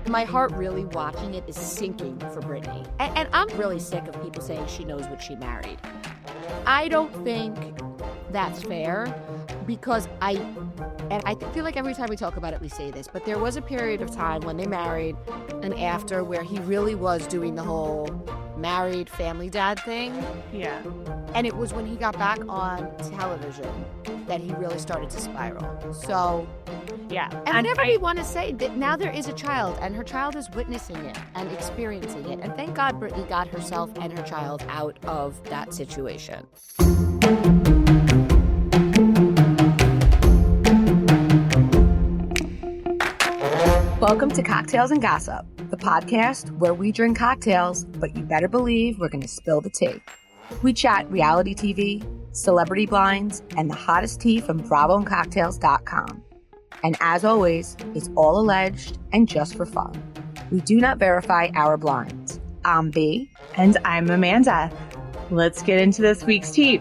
My heart really watching it is sinking for Brittany. And I'm really sick of people saying she knows what she married. I don't think that's fair because I feel like every time we talk about it, we say this, but there was a period of time when they married and after where he really was doing the whole married family dad thing. Yeah. And it was when he got back on television that he really started to spiral. So, yeah. And whatever we want to say, that now there is a child, and her child is witnessing it and experiencing it. And thank God Brittany got herself and her child out of that situation. Welcome to Cocktails and Gossip, the podcast where we drink cocktails, but you better believe we're going to spill the tea. We chat reality TV, celebrity blinds, and the hottest tea from BravoandCocktails.com. And as always, it's all alleged and just for fun. We do not verify our blinds. I'm B. And I'm Amanda. Let's get into this week's tea.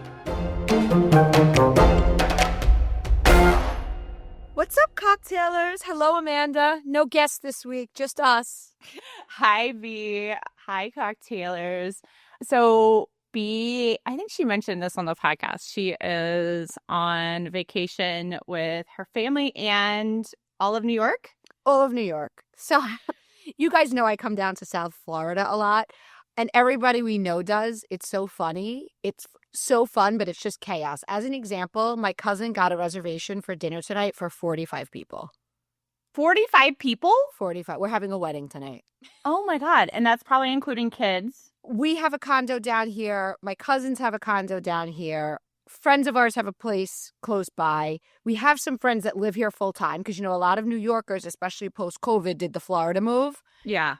What's up, cocktailers? Hello, Amanda. No guests this week, just us. Hi, B. Hi, cocktailers. So, B, I think she mentioned this on the podcast. She is on vacation with her family and all of New York. All of New York. So, you guys know I come down to South Florida a lot, and everybody we know does. It's so funny. It's so fun, but it's just chaos. As an example, my cousin got a reservation for dinner tonight for 45 people. 45 people? 45. We're having a wedding tonight. Oh, my God. And that's probably including kids. We have a condo down here. My cousins have a condo down here. Friends of ours have a place close by. We have some friends that live here full time because, you know, a lot of New Yorkers, especially post-COVID, did the Florida move. Yeah.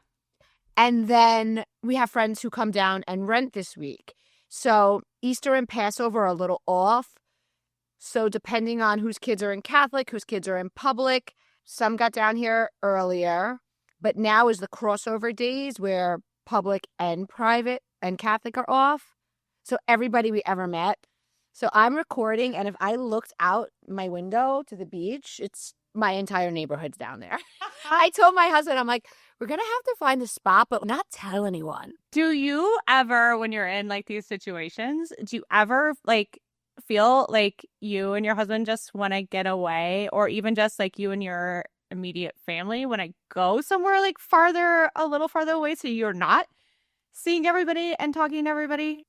And then we have friends who come down and rent this week. So Easter and Passover are a little off. So depending on whose kids are in Catholic, whose kids are in public, some got down here earlier. But now is the crossover days where public and private and Catholic are off. So everybody we ever met. So I'm recording, and if I looked out my window to the beach, it's my entire neighborhood's down there. I told my husband, I'm like, we're going to have to find a spot, but not tell anyone. Do you ever, when you're in like these situations, do you ever like feel like you and your husband just want to get away, or even just like you and your immediate family want to go somewhere like a little farther away so you're not seeing everybody and talking to everybody?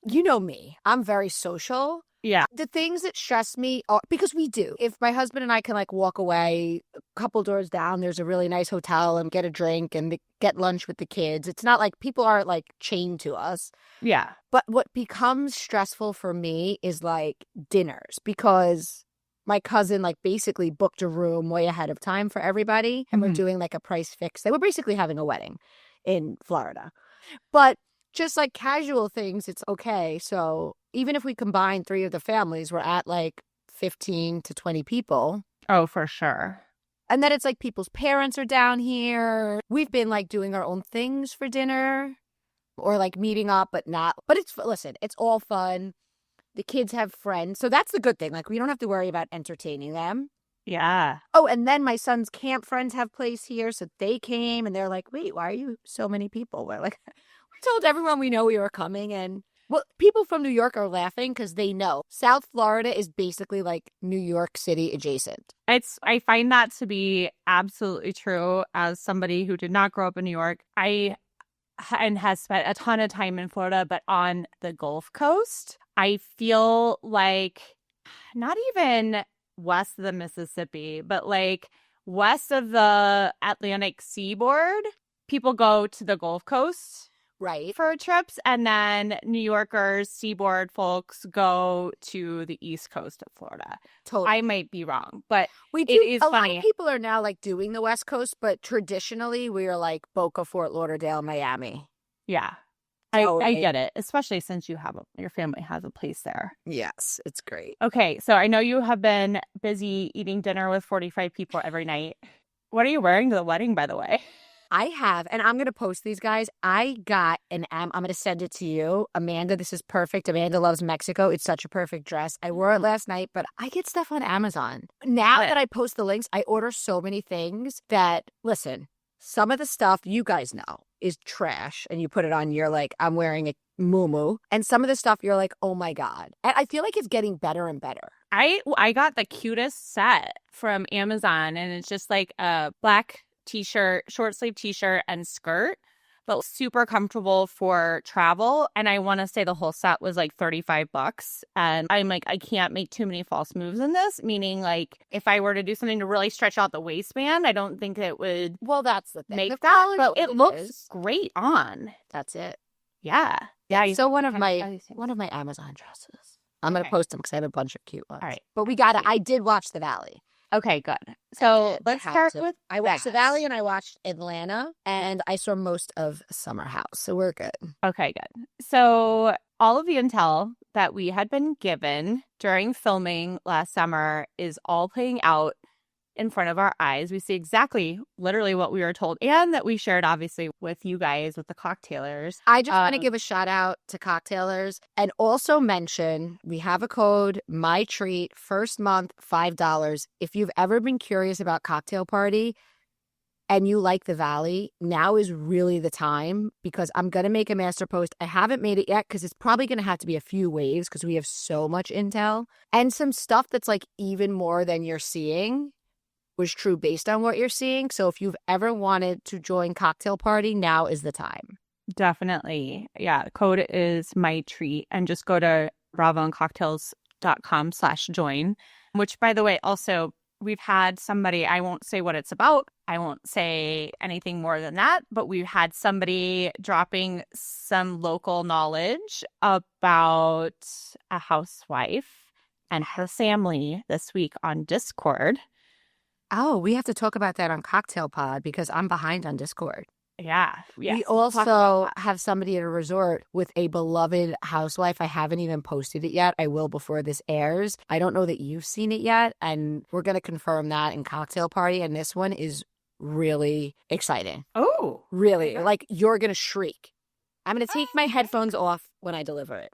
You know me. I'm very social. Yeah. The things that stress me are because we do. If my husband and I can like walk away a couple doors down, there's a really nice hotel and get a drink and get lunch with the kids. It's not like people aren't like chained to us. Yeah. But what becomes stressful for me is like dinners because my cousin like basically booked a room way ahead of time for everybody. And we're doing like a price fix. They were basically having a wedding in Florida. But just like casual things, it's okay. So even if we combine 3 of the families, we're at like 15 to 20 people. Oh, for sure. And then it's like people's parents are down here. We've been like doing our own things for dinner or like meeting up, but not. But listen, it's all fun. The kids have friends. So that's the good thing. Like we don't have to worry about entertaining them. Yeah. Oh, and then my son's camp friends have place here. So they came and they're like, wait, why are you so many people? We're like, we told everyone we know we were coming. And well, people from New York are laughing because they know South Florida is basically like New York City adjacent. I find that to be absolutely true as somebody who did not grow up in New York. And has spent a ton of time in Florida, but on the Gulf Coast, I feel like not even west of the Mississippi, but like west of the Atlantic seaboard, people go to the Gulf Coast. Right. For trips, and then New Yorkers, seaboard folks go to the East Coast of Florida. Totally. I might be wrong, but it is funny. A lot of people are now like doing the West Coast, but traditionally we are like Boca, Fort Lauderdale, Miami. Yeah. I get it, especially since your family has a place there. Yes, it's great. Okay, so I know you have been busy eating dinner with 45 people every night. What are you wearing to the wedding, by the way? I have, and I'm going to post these guys. I got I'm going to send it to you. Amanda, this is perfect. Amanda loves Mexico. It's such a perfect dress. I wore it last night, but I get stuff on Amazon. Now that I post the links, I order so many things that, listen, Some of the stuff you guys know is trash, and you put it on, you're like, I'm wearing a muumuu. And some of the stuff you're like, oh my God. And I feel like it's getting better and better. I got the cutest set from Amazon, and it's just like a black t-shirt, short sleeve t-shirt and skirt, but super comfortable for travel. And I want to say the whole set was like $35. And I'm like, I can't make too many false moves in this, meaning like if I were to do something to really stretch out the waistband, I don't think it would Well, that's the thing. make that, but it looks great on. That's it. Yeah. Yeah. So one of my Amazon dresses. I'm going to post them because I have a bunch of cute ones. All right. But I did watch The Valley. Okay, good. So let's start with I watched The Valley and I watched Atlanta and I saw most of Summer House. So we're good. Okay, good. So all of the intel that we had been given during filming last summer is all playing out in front of our eyes. We see exactly, literally what we were told, and that we shared, obviously, with you guys, with the cocktailers. I just want to give a shout out to cocktailers and also mention we have a code, My Treat, first month, $5. If you've ever been curious about Cocktail Party and you like The Valley, now is really the time because I'm going to make a master post. I haven't made it yet because it's probably going to have to be a few waves because we have so much intel and some stuff that's like even more than you're seeing was true based on what you're seeing. So if you've ever wanted to join Cocktail Party, now is the time. Definitely. Yeah. The code is My Treat, and just go to bravoandcocktails.com/join, which, by the way, also we've had somebody, I won't say what it's about. I won't say anything more than that, but we've had somebody dropping some local knowledge about a housewife and her family this week on Discord. Oh, we have to talk about that on Cocktail Pod because I'm behind on Discord. Yeah. We also have somebody at a resort with a beloved housewife. I haven't even posted it yet. I will before this airs. I don't know that you've seen it yet, and we're going to confirm that in Cocktail Party, and this one is really exciting. Oh. Really. Like, you're going to shriek. I'm going to take my headphones off when I deliver it.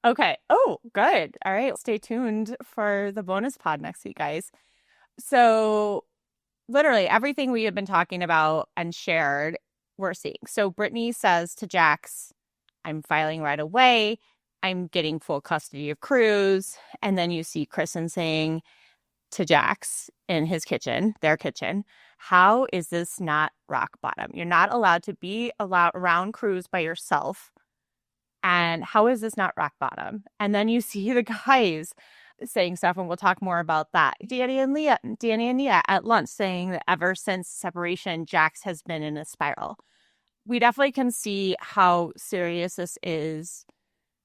Okay. Oh, good. All right. Stay tuned for the bonus pod next week, guys. So literally everything we have been talking about and shared, we're seeing. So Brittany says to Jax, I'm filing right away. I'm getting full custody of Cruz. And then you see Kristen saying to Jax in his kitchen, their kitchen, how is this not rock bottom? You're not allowed to be around Cruz by yourself. And how is this not rock bottom? And then you see the guys saying stuff, and we'll talk more about that. Danny and Nia at lunch saying that ever since separation, Jax has been in a spiral. We definitely can see how serious this is.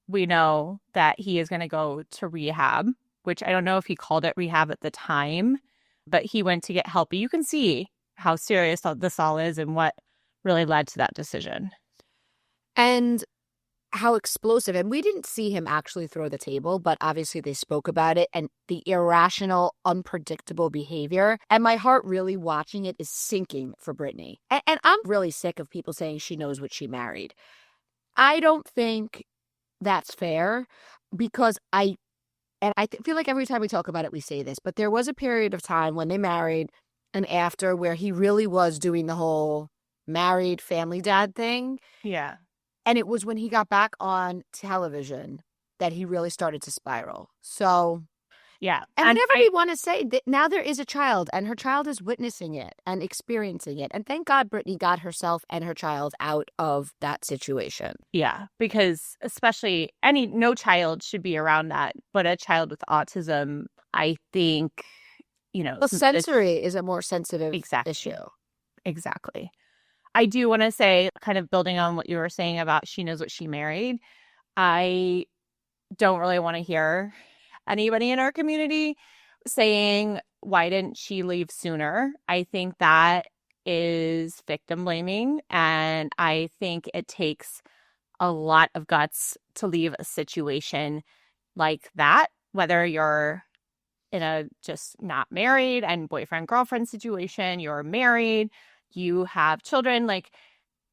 We know that he is going to go to rehab, which I don't know if he called it rehab at the time, but he went to get help. But you can see how serious this all is and what really led to that decision. And how explosive. And we didn't see him actually throw the table, but obviously they spoke about it and the irrational, unpredictable behavior. And my heart really watching it is sinking for Brittany. And I'm really sick of people saying she knows what she married. I don't think that's fair because I feel like every time we talk about it, we say this, but there was a period of time when they married and after where he really was doing the whole married family dad thing. Yeah. And it was when he got back on television that he really started to spiral. So, yeah. And whatever we want to say, that now there is a child and her child is witnessing it and experiencing it. And thank God Brittany got herself and her child out of that situation. Yeah, because especially no child should be around that. But a child with autism, I think, Well, sensory is a more sensitive issue. Exactly. I do want to say, kind of building on what you were saying about she knows what she married, I don't really want to hear anybody in our community saying, why didn't she leave sooner? I think that is victim blaming. And I think it takes a lot of guts to leave a situation like that, whether you're in a just not married and boyfriend-girlfriend situation, you're married, you have children, like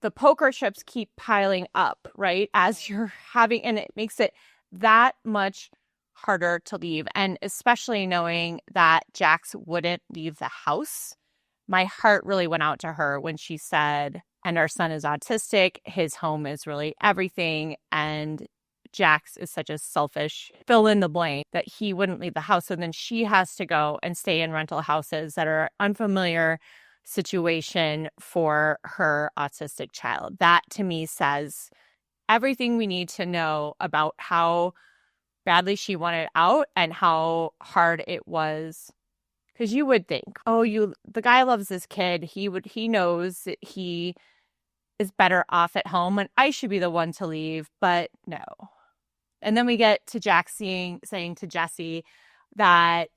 the poker chips keep piling up, right? As you're having, and it makes it that much harder to leave. And especially knowing that Jax wouldn't leave the house my heart really went out to her when she said, and our son is autistic, his home is really everything, and Jax is such a selfish fill in the blank that he wouldn't leave the house. So then she has to go and stay in rental houses that are unfamiliar situation for her autistic child. That to me says everything we need to know about how badly she wanted out and how hard it was. Because you would think, oh, the guy loves this kid. He knows that he is better off at home and I should be the one to leave, but no. And then we get to Jax saying to Jesse that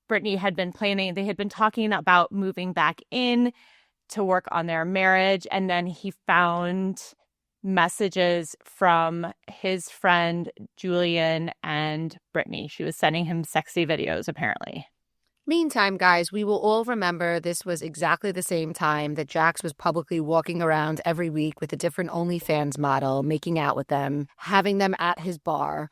Brittany had been planning, they had been talking about moving back in to work on their marriage. And then he found messages from his friend Julian and Brittany. She was sending him sexy videos, apparently. Meantime, guys, we will all remember this was exactly the same time that Jax was publicly walking around every week with a different OnlyFans model, making out with them, having them at his bar.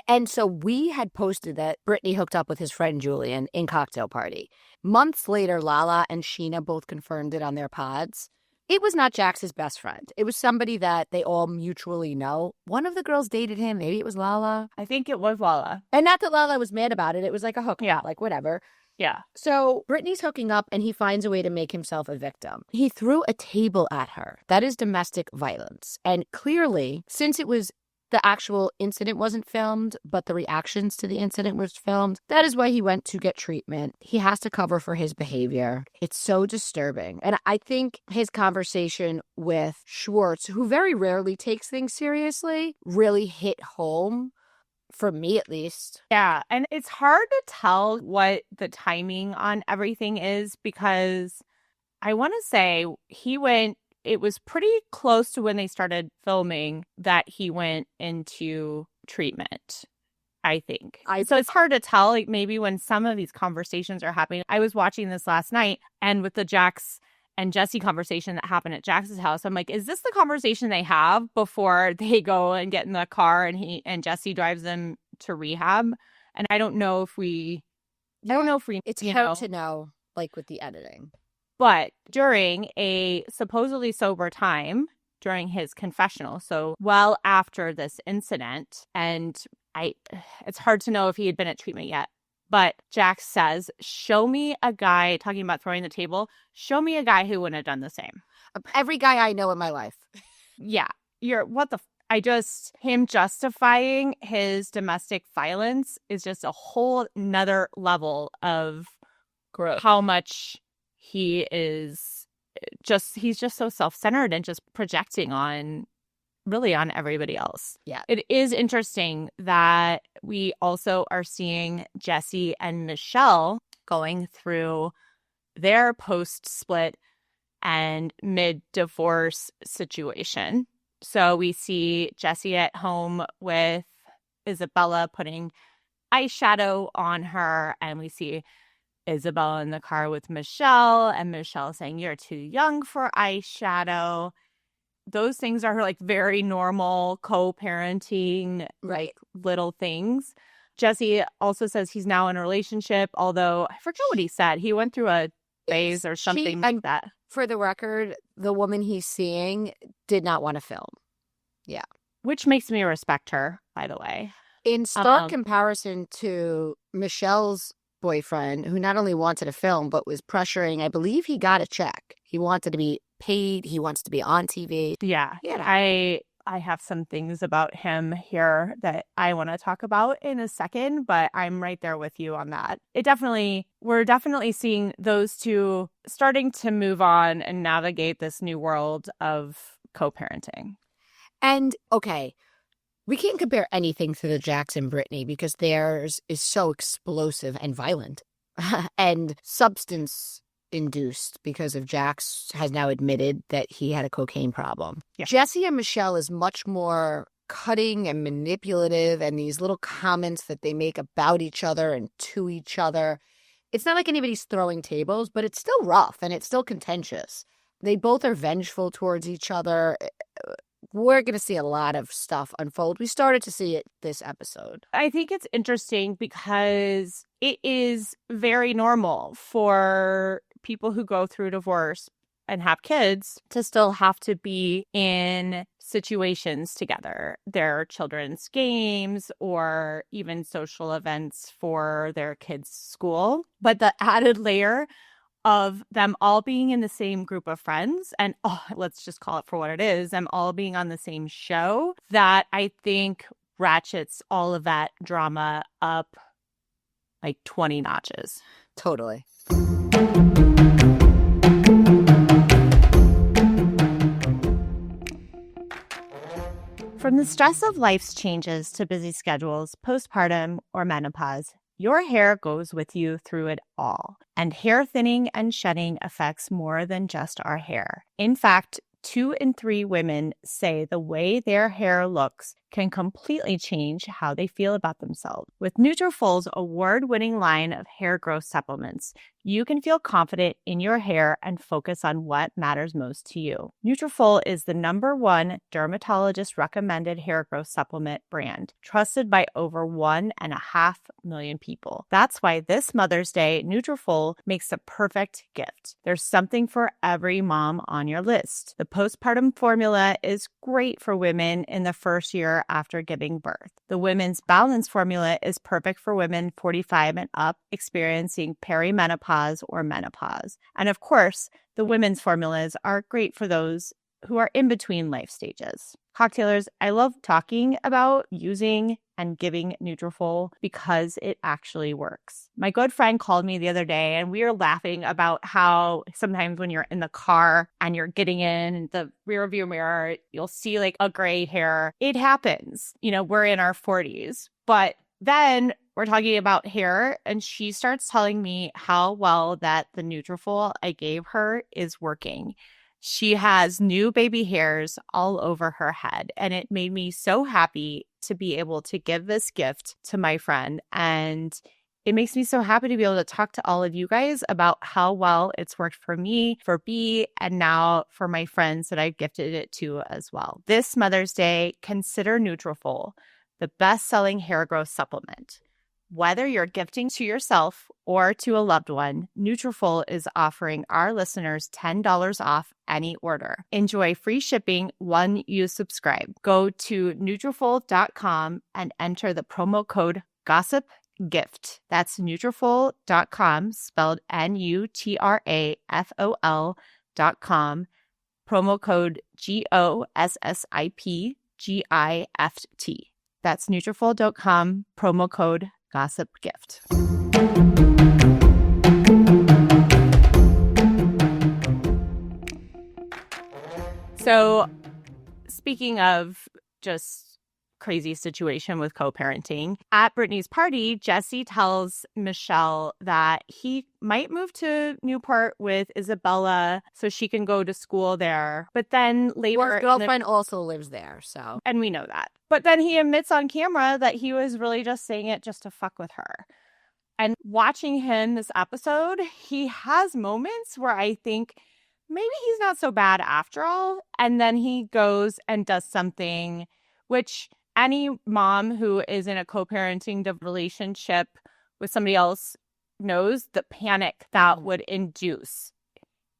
And so we had posted that Brittany hooked up with his friend Julian in Cocktail Party. Months later, Lala and Sheena both confirmed it on their pods. It was not Jax's best friend. It was somebody that they all mutually know. One of the girls dated him. Maybe it was Lala. I think it was Lala. And not that Lala was mad about it. It was like a hook. Yeah. Like whatever. Yeah. So Brittany's hooking up and he finds a way to make himself a victim. He threw a table at her. That is domestic violence. And clearly, since it was the actual incident wasn't filmed, but the reactions to the incident was filmed, that is why he went to get treatment. He has to cover for his behavior. It's so disturbing. And I think his conversation with Schwartz, who very rarely takes things seriously, really hit home. For me, at least. Yeah. And it's hard to tell what the timing on everything is because I want to say it was pretty close to when they started filming that he went into treatment, I think. So it's hard to tell, like maybe when some of these conversations are happening. I was watching this last night and with the Jax and Jesse conversation that happened at Jax's house, I'm like, is this the conversation they have before they go and get in the car and Jesse drives them to rehab? And I don't know if we it's hard to know, like with the editing. But during a supposedly sober time during his confessional, so well after this incident, and it's hard to know if he had been at treatment yet. But Jax says, show me a guy, talking about throwing the table, show me a guy who wouldn't have done the same. Every guy I know in my life. Yeah. Him justifying his domestic violence is just a whole nother level of growth. How much he's just so self-centered and just projecting on everybody else. Yeah. It is interesting that we also are seeing Jesse and Michelle going through their post-split and mid-divorce situation. So we see Jesse at home with Isabella putting eyeshadow on her, and we see Isabella in the car with Michelle, and Michelle saying, "You're too young for eyeshadow." Those things are like very normal co-parenting, right, little things. Jesse also says he's now in a relationship, although I forget what he said. He went through a phase or something like that. For the record, the woman he's seeing did not want to film. Yeah. Which makes me respect her, by the way. In stark comparison to Michelle's boyfriend, who not only wanted to film, but was pressuring, I believe he got a check. He wanted to be paid. He wants to be on TV. Yeah. I have some things about him here that I want to talk about in a second, but I'm right there with you on that. We're definitely seeing those two starting to move on and navigate this new world of co-parenting. And, okay, we can't compare anything to the Jax and Brittany because theirs is so explosive and violent and substance-induced because of Jax has now admitted that he had a cocaine problem. Yeah. Jesse and Michelle is much more cutting and manipulative, and these little comments that they make about each other and to each other. It's not like anybody's throwing tables, but it's still rough and it's still contentious. They both are vengeful towards each other. We're going to see a lot of stuff unfold. We started to see it this episode. I think it's interesting because it is very normal for people who go through divorce and have kids to still have to be in situations together, their children's games or even social events for their kids' school. But the added layer of them all being in the same group of friends and let's just call it for what it is, them all being on the same show, that I think ratchets all of that drama up like 20 notches. Totally. From the stress of life's changes to busy schedules, postpartum, or menopause, your hair goes with you through it all. And hair thinning and shedding affects more than just our hair. In fact, 2 in 3 women say the way their hair looks can completely change how they feel about themselves. With Nutrafol's award-winning line of hair growth supplements, you can feel confident in your hair and focus on what matters most to you. Nutrafol is the #1 dermatologist-recommended hair growth supplement brand, trusted by over 1.5 million people. That's why this Mother's Day, Nutrafol makes the perfect gift. There's something for every mom on your list. The postpartum formula is great for women in the first year after giving birth. The Women's Balance formula is perfect for women 45 and up experiencing perimenopause or menopause. And of course, the women's formulas are great for those who are in between life stages. Cocktailers, I love talking about using and giving Nutrafol because it actually works. My good friend called me the other day and we were laughing about how sometimes when you're in the car and you're getting in the rear view mirror, you'll see like a gray hair. It happens. You know, we're in our 40s, but then we're talking about hair and she starts telling me how well that the Nutrafol I gave her is working. She has new baby hairs all over her head, and it made me so happy to be able to give this gift to my friend. And it makes me so happy to be able to talk to all of you guys about how well it's worked for me, for B, and now for my friends that I've gifted it to as well. This Mother's Day, consider Nutrafol, the best-selling hair growth supplement. Whether you're gifting to yourself or to a loved one, Nutrafol is offering our listeners $10 off any order. Enjoy free shipping when you subscribe. Go to Nutrafol.com and enter the promo code GOSSIPGIFT. That's Nutrafol.com, spelled Nutrafol.com, promo code GOSSIPGIFT. That's Nutrafol.com, promo code Gossip Gift. So, speaking of just crazy situation with co-parenting, at Brittany's party, Jesse tells Michelle that he might move to Newport with Isabella so she can go to school there. But then later, her girlfriend also lives there, so. And we know that. But then he admits on camera that he was really just saying it just to fuck with her. And watching him this episode, he has moments where I think maybe he's not so bad after all. And then he goes and does something which any mom who is in a co-parenting relationship with somebody else knows the panic that would induce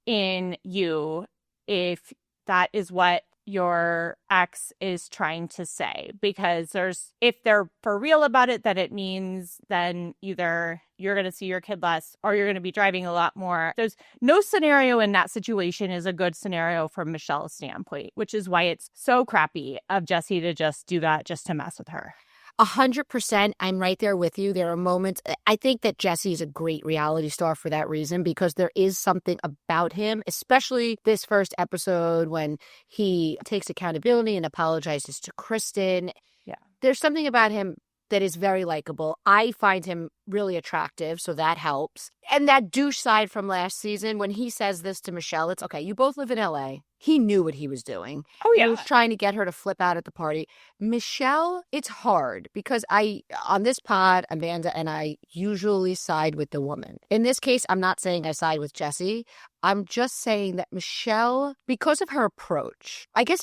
in you if that is what your ex is trying to say. Because if they're for real about it, then it means then either you're going to see your kid less or you're going to be driving a lot more. There's no scenario in that situation is a good scenario from Michelle's standpoint, which is why it's so crappy of Jesse to just do that just to mess with her. 100%. I'm right there with you. There are moments. I think that Jesse is a great reality star for that reason, because there is something about him, especially this first episode when he takes accountability and apologizes to Kristen. Yeah. There's something about him that is very likable. I find him really attractive, so that helps. And that douche side from last season, when he says this to Michelle, it's okay, you both live in LA. He knew what he was doing. Oh, yeah. He was trying to get her to flip out at the party. Michelle, it's hard because on this pod, Amanda and I usually side with the woman. In this case, I'm not saying I side with Jesse. I'm just saying that Michelle, because of her approach, I guess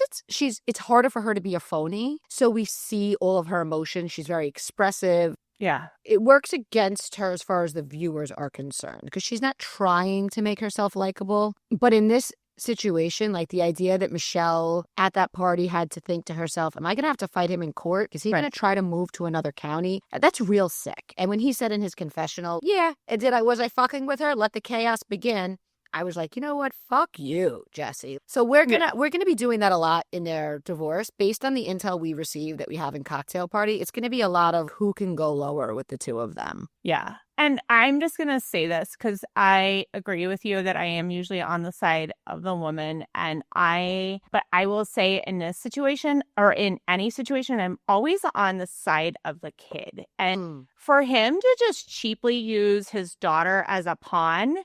it's harder for her to be a phony. So we see all of her emotions. She's very expressive. Yeah. It works against her as far as the viewers are concerned because she's not trying to make herself likable. But in this situation, like the idea that Michelle at that party had to think to herself, am I going to have to fight him in court? Is he going to try to move to another county? That's real sick. And when he said in his confessional, yeah, was I fucking with her? Let the chaos begin. I was like, you know what? Fuck you, Jesse. So we're gonna be doing that a lot in their divorce. Based on the intel we received that we have in Cocktail Party, it's gonna be a lot of who can go lower with the two of them. Yeah. And I'm just gonna say this because I agree with you that I am usually on the side of the woman. But I will say in this situation or in any situation, I'm always on the side of the kid. And for him to just cheaply use his daughter as a pawn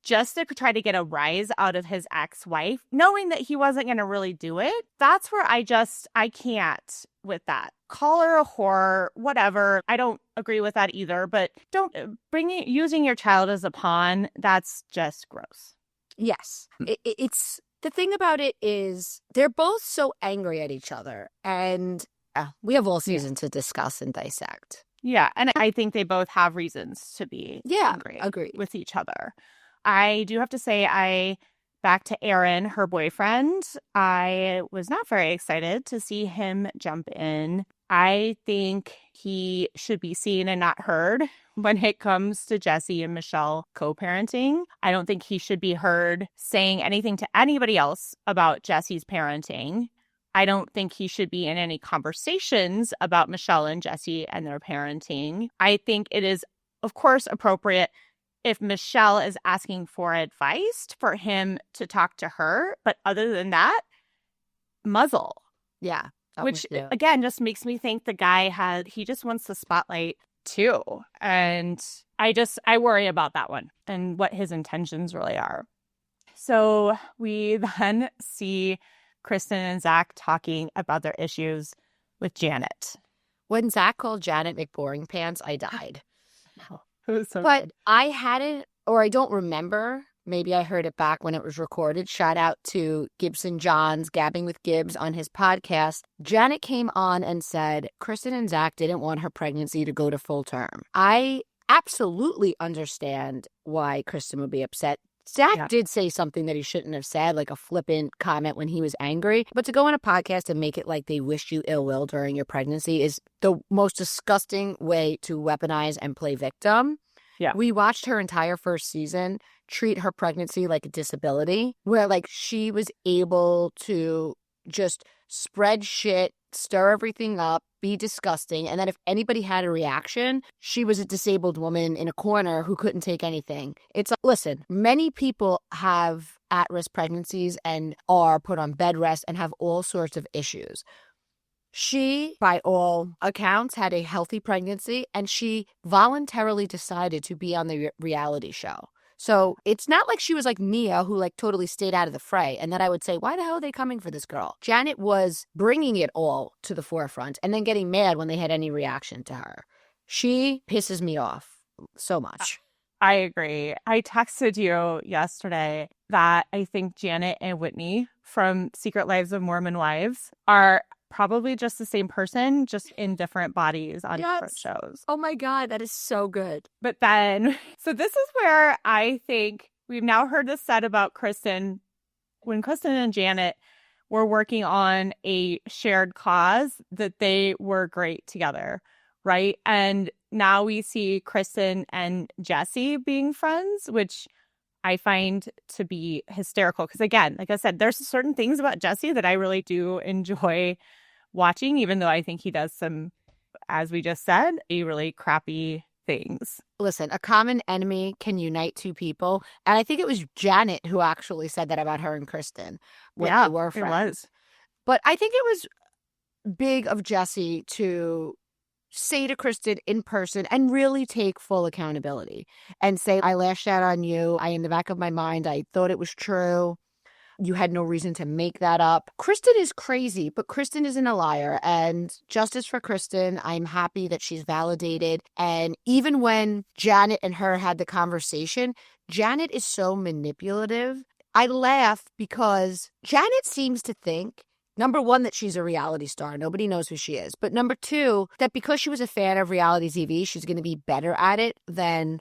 just to try to get a rise out of his ex-wife, knowing that he wasn't going to really do it, that's where I can't with that. Call her a whore, whatever. I don't agree with that either, but don't using your child as a pawn, that's just gross. Yes. It's the thing about it is they're both so angry at each other, and we have all season to discuss and dissect. Yeah, and I think they both have reasons to be angry with each other. I do have to say, back to Aaron, her boyfriend, I was not very excited to see him jump in. I think he should be seen and not heard when it comes to Jesse and Michelle co-parenting. I don't think he should be heard saying anything to anybody else about Jesse's parenting. I don't think he should be in any conversations about Michelle and Jesse and their parenting. I think it is, of course, appropriate if Michelle is asking for advice for him to talk to her. But other than that, muzzle. Yeah. Which, again, just makes me think the guy he just wants the spotlight too. And I worry about that one and what his intentions really are. So we then see Kristen and Zach talking about their issues with Janet. When Zach called Janet McBoring Pants, I died. So but good. I hadn't, or I don't remember. Maybe I heard it back when it was recorded. Shout out to Gibson Johns, Gabbing with Gibbs on his podcast. Janet came on and said Kristen and Zach didn't want her pregnancy to go to full term. I absolutely understand why Kristen would be upset. Zach did say something that he shouldn't have said, like a flippant comment when he was angry. But to go on a podcast and make it like they wished you ill will during your pregnancy is the most disgusting way to weaponize and play victim. Yeah. We watched her entire first season treat her pregnancy like a disability, where like she was able to just spread shit, stir everything up, be disgusting. And then if anybody had a reaction, she was a disabled woman in a corner who couldn't take anything. It's listen, many people have at-risk pregnancies and are put on bed rest and have all sorts of issues. She, by all accounts, had a healthy pregnancy, and she voluntarily decided to be on the reality show. So it's not like she was like Mia, who like totally stayed out of the fray. And then I would say, why the hell are they coming for this girl? Janet was bringing it all to the forefront and then getting mad when they had any reaction to her. She pisses me off so much. I agree. I texted you yesterday that I think Janet and Whitney from Secret Lives of Mormon Wives are probably just the same person, just in different bodies on different shows. Oh my God, that is so good. But then, so this is where I think we've now heard this said about Kristen. When Kristen and Janet were working on a shared cause, that they were great together, right? And now we see Kristen and Jesse being friends, which I find to be hysterical. Because again, like I said, there's certain things about Jesse that I really do enjoy watching, even though I think he does some, as we just said, really crappy things. Listen, a common enemy can unite two people. And I think it was Janet who actually said that about her and Kristen when they were friends. It was. But I think it was big of Jesse to say to Kristen in person and really take full accountability and say, I lashed out on you. In the back of my mind, I thought it was true. You had no reason to make that up. Kristen is crazy, but Kristen isn't a liar. And justice for Kristen. I'm happy that she's validated. And even when Janet and her had the conversation, Janet is so manipulative. I laugh because Janet seems to think Number one, that she's a reality star. Nobody knows who she is. But number two, that because she was a fan of reality TV, she's going to be better at it than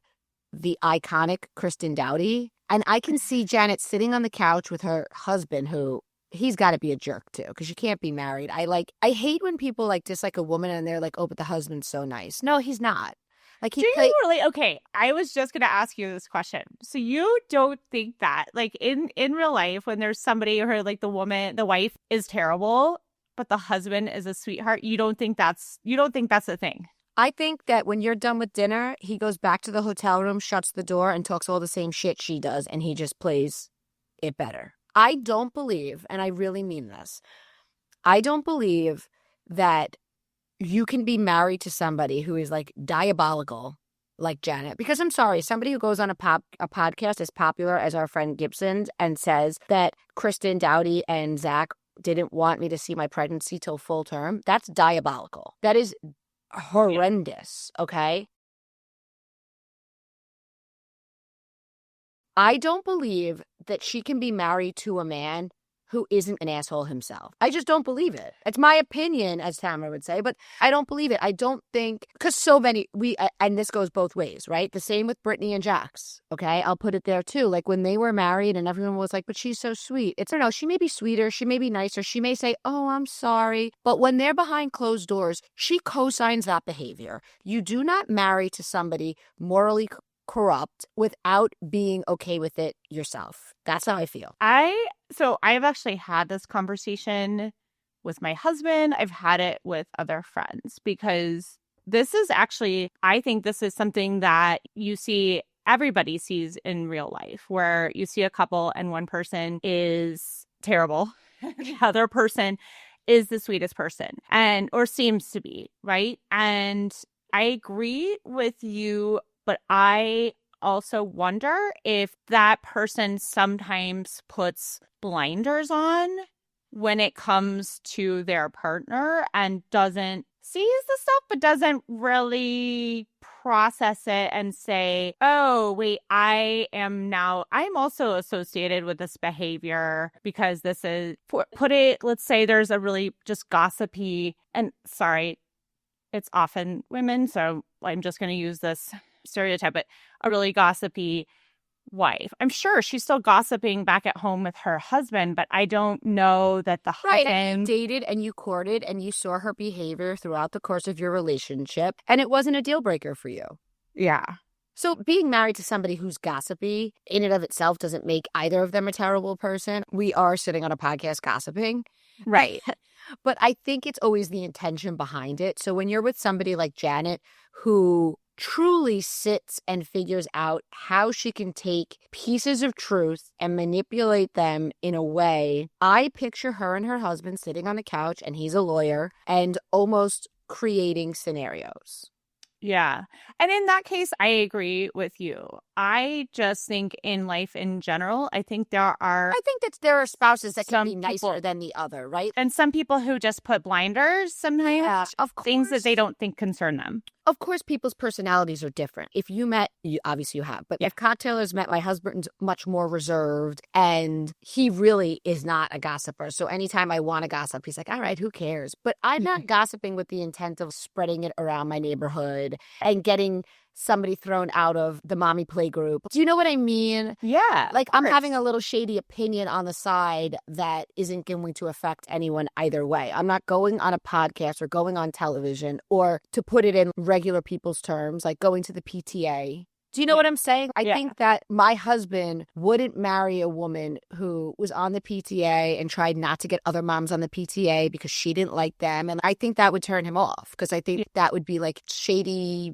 the iconic Kristen Doughty. And I can see Janet sitting on the couch with her husband, who he's got to be a jerk too, because you can't be married. I hate when people like dislike a woman and they're like, oh, but the husband's so nice. No, he's not. Like Do you really? Okay, I was just going to ask you this question. So you don't think that, like in real life, when there's somebody who like the wife is terrible, but the husband is a sweetheart, you don't think that's a thing? I think that when you're done with dinner, he goes back to the hotel room, shuts the door, and talks all the same shit she does, and he just plays it better. I don't believe, and I really mean this, I don't believe that you can be married to somebody who is like diabolical like Janet. Because I'm sorry, somebody who goes on a podcast as popular as our friend Gibson's and says that Kristen Doughty and Zach didn't want me to see my pregnancy till full term, that's diabolical. That is horrendous, okay? I don't believe that she can be married to a man who isn't an asshole himself. I just don't believe it. It's my opinion, as Tamara would say, but I don't believe it. I don't think, because so many, and this goes both ways, right? The same with Brittany and Jax, okay? I'll put it there too. Like when they were married and everyone was like, but she's so sweet. It's, I don't know, she may be sweeter, she may be nicer, she may say, oh, I'm sorry. But when they're behind closed doors, she co-signs that behavior. You do not marry to somebody morally corrupt without being okay with it yourself. That's how I feel. So I've actually had this conversation with my husband. I've had it with other friends, because this is actually, I think this is something that you see, everybody sees in real life, where you see a couple and one person is terrible. The other person is the sweetest person, or seems to be, right? And I agree with you, but I also wonder if that person sometimes puts blinders on when it comes to their partner and doesn't sees the stuff, but doesn't really process it and say, oh, wait, I'm also associated with this behavior because this is, let's say there's a really just gossipy, and sorry, it's often women, so I'm just going to use this stereotype, but a really gossipy wife. I'm sure she's still gossiping back at home with her husband, but I don't know that the husband... Right, and you dated and you courted and you saw her behavior throughout the course of your relationship, and it wasn't a deal breaker for you. Yeah. So being married to somebody who's gossipy in and of itself doesn't make either of them a terrible person. We are sitting on a podcast gossiping. Right. But I think it's always the intention behind it. So when you're with somebody like Janet, who truly sits and figures out how she can take pieces of truth and manipulate them in a way, I picture her and her husband sitting on a couch, and he's a lawyer, and almost creating scenarios. Yeah. And in that case, I agree with you. I just think in life in general, I think there are spouses that can be nicer than the other, right? And some people who just put blinders sometimes, yeah, of course. Things that they don't think concern them. Of course, people's personalities are different. If you met, obviously you have, but if cocktailers met, my husband's much more reserved, and he really is not a gossiper. So anytime I want to gossip, he's like, all right, who cares? But I'm not gossiping with the intent of spreading it around my neighborhood and getting somebody thrown out of the mommy play group. Do you know what I mean? Yeah. Like I'm having a little shady opinion on the side that isn't going to affect anyone either way. I'm not going on a podcast or going on television, or to put it in regular people's terms, like going to the PTA. Do you know what I'm saying? I think that my husband wouldn't marry a woman who was on the PTA and tried not to get other moms on the PTA because she didn't like them. And I think that would turn him off, because I think that would be like shady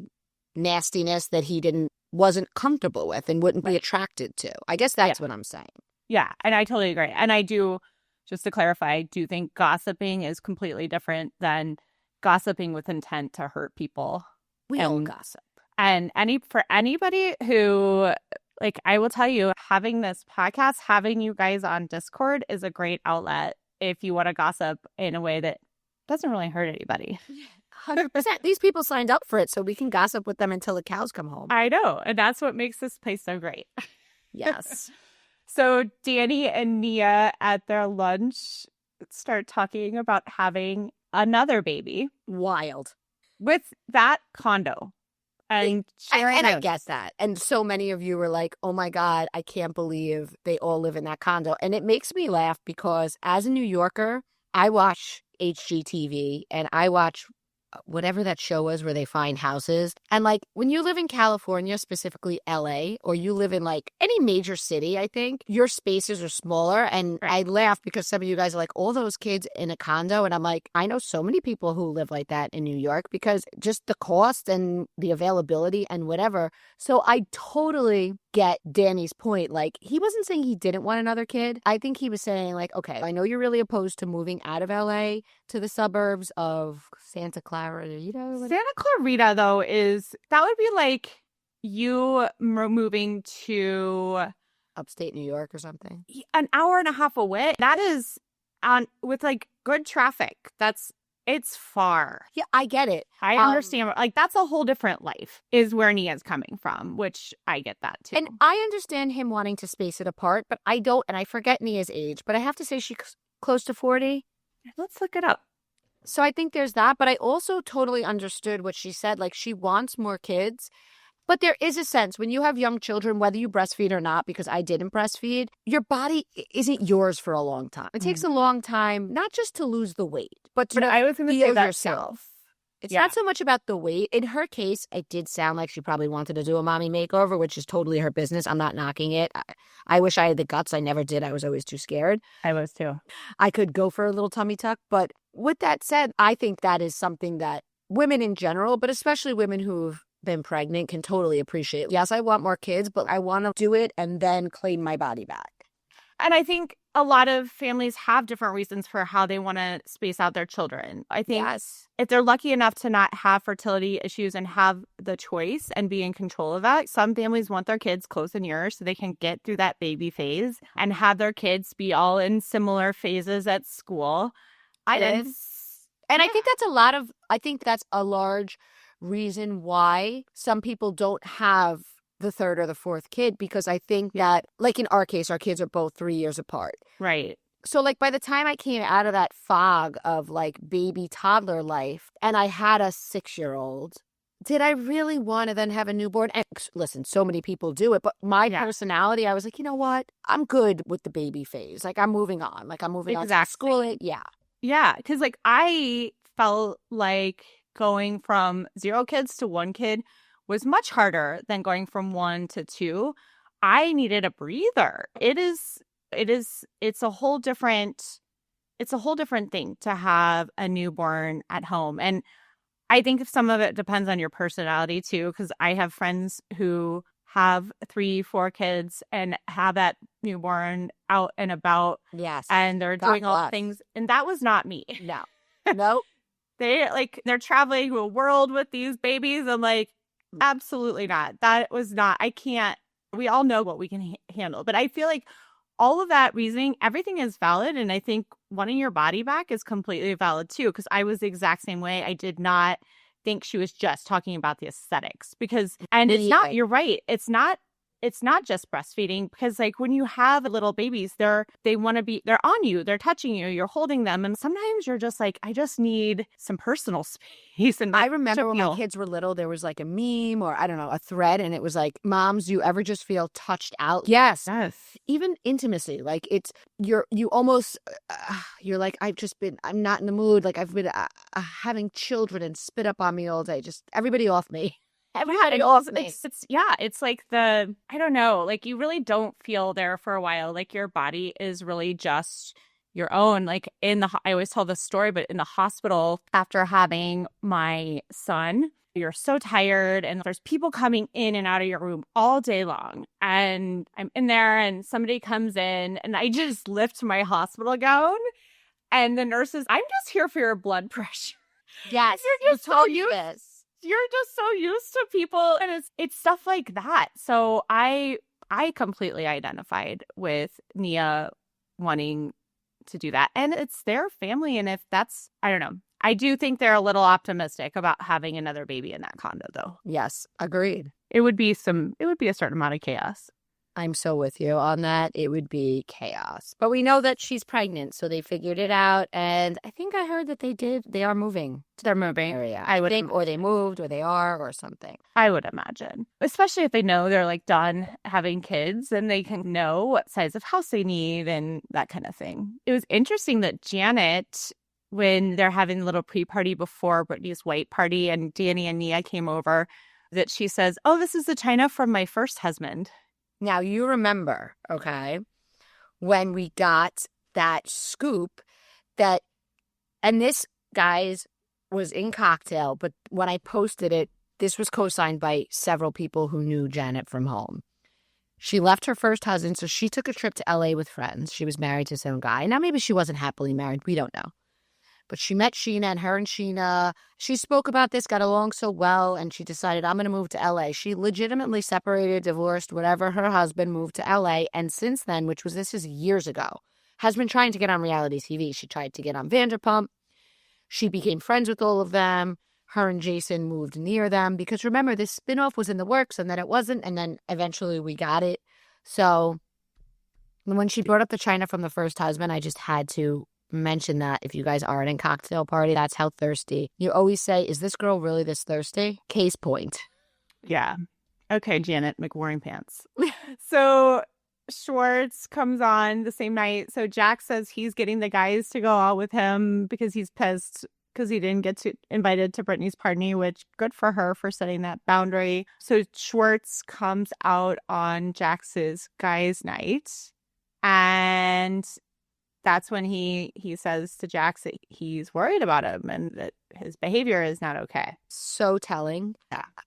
nastiness that he wasn't comfortable with and wouldn't be attracted to. I guess that's what I'm saying. Yeah, and I totally agree. And I do, just to clarify, I do think gossiping is completely different than gossiping with intent to hurt people. We all gossip. And for anybody who, like, I will tell you, having this podcast, having you guys on Discord is a great outlet if you want to gossip in a way that doesn't really hurt anybody. 100%. These people signed up for it, so we can gossip with them until the cows come home. I know. And that's what makes this place so great. Yes. So Danny and Nia at their lunch start talking about having another baby Wild. with that condo and sharing And I it. guess that. And so many of you were like, oh my God, I can't believe they all live in that condo. And it makes me laugh because as a New Yorker, I watch HGTV and I watch whatever that show was where they find houses. And like when you live in California, specifically LA, or you live in like any major city, I think your spaces are smaller. And I laugh because some of you guys are like, all those kids in a condo. And I'm like, I know so many people who live like that in New York because just the cost and the availability and whatever. So I totally get Danny's point. Like he wasn't saying he didn't want another kid. I think he was saying like, okay, I know you're really opposed to moving out of LA to the suburbs of Santa Clara, you know? Santa Clarita, though, that would be like you moving to Upstate New York or something. an hour and a half away. That is with like good traffic. It's far. Yeah, I get it. I understand. Like that's a whole different life is where Nia's coming from, which I get that too. And I understand him wanting to space it apart, but I don't, and I forget Nia's age, but I have to say she's close to 40. Let's look it up. So I think there's that, but I also totally understood what she said. Like she wants more kids, but there is a sense when you have young children, whether you breastfeed or not, because I didn't breastfeed, your body isn't yours for a long time. It takes a long time, not just to lose the weight, but to I was going to say feel that yourself. It's not so much about the weight. In her case, it did sound like she probably wanted to do a mommy makeover, which is totally her business. I'm not knocking it. I wish I had the guts. I never did. I was always too scared. I was too. I could go for a little tummy tuck. But with that said, I think that is something that women in general, but especially women who've been pregnant can totally appreciate. Yes, I want more kids, but I want to do it and then claim my body back. And I think a lot of families have different reasons for how they want to space out their children. I think if they're lucky enough to not have fertility issues and have the choice and be in control of that, some families want their kids close in years so they can get through that baby phase and have their kids be all in similar phases at school. I think that's a large reason why some people don't have the third or the fourth kid, because I think that, like in our case, our kids are both 3 years apart. Right. So like by the time I came out of that fog of like baby toddler life and I had a 6-year-old, did I really want to then have a newborn? And listen, so many people do it, but my personality, I was like, you know what? I'm good with the baby phase. Like I'm moving on. Like I'm moving on to school. Yeah. Yeah. Because like I felt like going from 0 kids to 1 kid was much harder than going from 1 to 2. I needed a breather. It's a whole different thing to have a newborn at home. And I think some of it depends on your personality too, because I have friends who have 3, 4 kids and have that newborn out and about. Yes. And they're doing all things. And that was not me. No. Nope. They're traveling the world with these babies. I'm like, absolutely not. That was not, I can't, we all know what we can handle. But I feel like all of that reasoning, everything is valid. And I think wanting your body back is completely valid too, because I was the exact same way. I did not think she was just talking about the aesthetics and it's not, you're right. It's not just breastfeeding, because like when you have little babies, they're on you, they're touching you, you're holding them. And sometimes you're just like, I just need some personal space. And I remember when my kids were little, there was like a meme or I don't know, a thread. And it was like, moms, do you ever just feel touched out? Yes. Even intimacy. Like you're almost, you're like, I'm not in the mood. Like I've been having children and spit up on me all day. Just everybody off me. Everybody off me. It's like I don't know, like you really don't feel there for a while. Like your body is really just your own. Like I always tell this story, but in the hospital after having my son, you're so tired and there's people coming in and out of your room all day long. And I'm in there and somebody comes in and I just lift my hospital gown and the nurse is, I'm just here for your blood pressure. Yes. You're just so used to people, and it's stuff like that. So I completely identified with Nia wanting to do that, and it's their family. And if that's, I don't know, I do think they're a little optimistic about having another baby in that condo, though. Yes, agreed. It would be a certain amount of chaos. I'm so with you on that. It would be chaos. But we know that she's pregnant, so they figured it out. And I think I heard that they are moving to their area. I would think, or they moved, or they are, or something. I would imagine. Especially if they know they're like done having kids and they can know what size of house they need and that kind of thing. It was interesting that Janet, when they're having a little pre-party before Brittany's white party and Danny and Nia came over, that she says, "Oh, this is the china from my first husband." Now, you remember, okay, when we got that scoop that, and this, guys, was in Cocktail, but when I posted it, this was co-signed by several people who knew Janet from home. She left her first husband, so she took a trip to LA with friends. She was married to some guy. Now, maybe she wasn't happily married. We don't know. But she met Sheena, and her and Sheena, she spoke about this, got along so well, and she decided, I'm going to move to LA. She legitimately separated, divorced, whatever, her husband, moved to LA. And since then, this is years ago, has been trying to get on reality TV. She tried to get on Vanderpump. She became friends with all of them. Her and Jason moved near them. Because remember, this spinoff was in the works, and then it wasn't. And then eventually we got it. So when she brought up the china from the first husband, I just had to mention that if you guys aren't in Cocktail Party, that's how thirsty. You always say, is this girl really this thirsty? Case point. Yeah. Okay, Janet McWarring Pants. So Schwartz comes on the same night. So Jack says he's getting the guys to go out with him because he's pissed because he didn't get invited to Brittany's party, which good for her for setting that boundary. So Schwartz comes out on Jax's guys' night, and that's when he says to Jax that he's worried about him and that his behavior is not okay. So telling.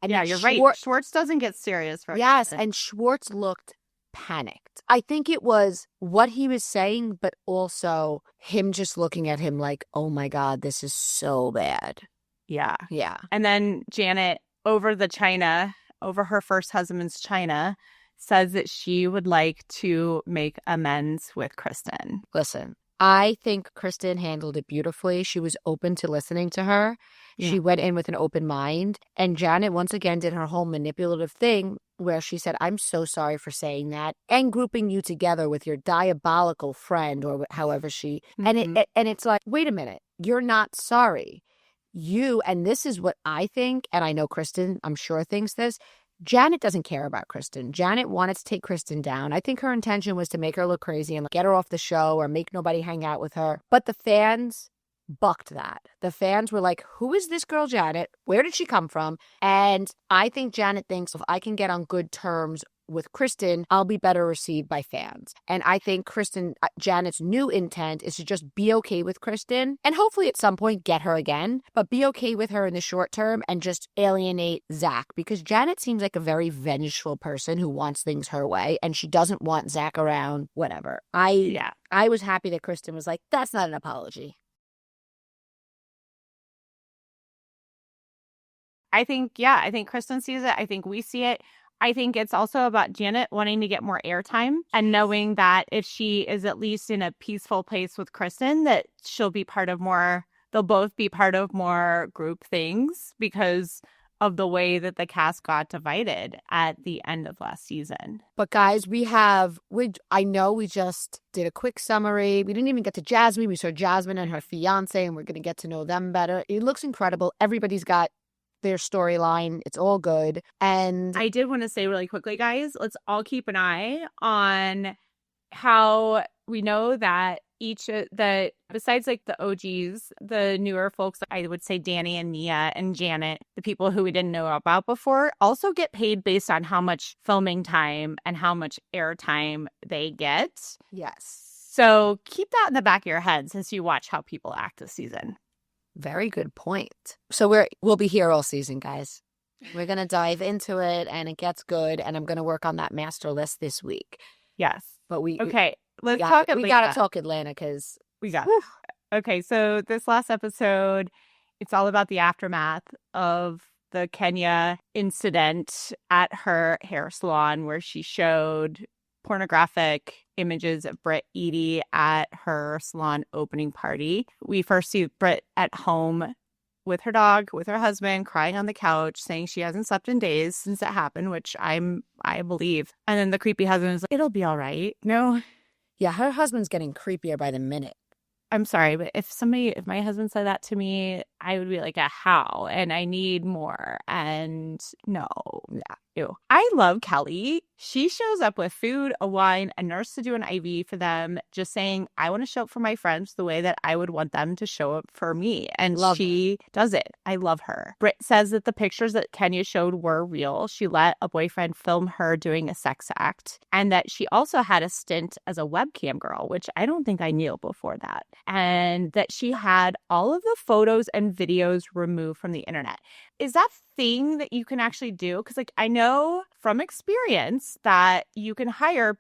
Yeah, you're right. Schwartz doesn't get serious for Yes, and Schwartz looked panicked. I think it was what he was saying, but also him just looking at him like, oh my God, this is so bad. Yeah. Yeah. And then Janet, over her first husband's china, says that she would like to make amends with Kristen. Listen, I think Kristen handled it beautifully. She was open to listening to her. Yeah. She went in with an open mind. And Janet, once again, did her whole manipulative thing where she said, I'm so sorry for saying that, and grouping you together with your diabolical friend, or however she... Mm-hmm. And it's like, wait a minute, you're not sorry. And this is what I think, and I know Kristen, I'm sure, thinks this, Janet doesn't care about Kristen. Janet wanted to take Kristen down. I think her intention was to make her look crazy and get her off the show or make nobody hang out with her. But the fans bucked that. The fans were like, who is this girl Janet? Where did she come from? And I think Janet thinks if I can get on good terms with Kristen, I'll be better received by fans. And I think Janet's new intent is to just be okay with Kristen and hopefully at some point get her again, but be okay with her in the short term and just alienate Zach, because Janet seems like a very vengeful person who wants things her way and she doesn't want Zach around, whatever. I was happy that Kristen was like, that's not an apology. I think Kristen sees it. I think we see it. I think it's also about Janet wanting to get more airtime and knowing that if she is at least in a peaceful place with Kristen, that they'll both be part of more group things because of the way that the cast got divided at the end of last season. But guys, I know we just did a quick summary. We didn't even get to Jasmine. We saw Jasmine and her fiance, and we're going to get to know them better. It looks incredible. Everybody's got their storyline. It's all good. And I did want to say really quickly, guys, let's all keep an eye on how we know that besides like the OGs, the newer folks, I would say Danny and Nia and Janet, the people who we didn't know about before, also get paid based on how much filming time and how much airtime they get. Yes. So keep that in the back of your head since you watch how people act this season. Very good point. So we'll be here all season, guys. We're going to dive into it, and it gets good, and I'm going to work on that master list this week. Yes. But let's talk Atlanta. We got to talk Atlanta because... Okay, so this last episode, it's all about the aftermath of the Kenya incident at her hair salon where she showed pornographic images of Britt Eady at her salon opening party. We first see Britt at home with her dog, with her husband, crying on the couch, saying she hasn't slept in days since it happened, which I believe. And then the creepy husband is like, it'll be all right. No, Yeah, her husband's getting creepier by the minute. I'm sorry, but if my husband said that to me, I would be like, how? And I need more. And no, yeah, ew. I love Kelly. She shows up with food, a wine, a nurse to do an IV for them, just saying, I want to show up for my friends the way that I would want them to show up for me. And she does it. I love her. Britt says that the pictures that Kenya showed were real. She let a boyfriend film her doing a sex act, and that she also had a stint as a webcam girl, which I don't think I knew before that. And that she had all of the photos and videos removed from the internet. Is that thing that you can actually do? Because like I know from experience that you can hire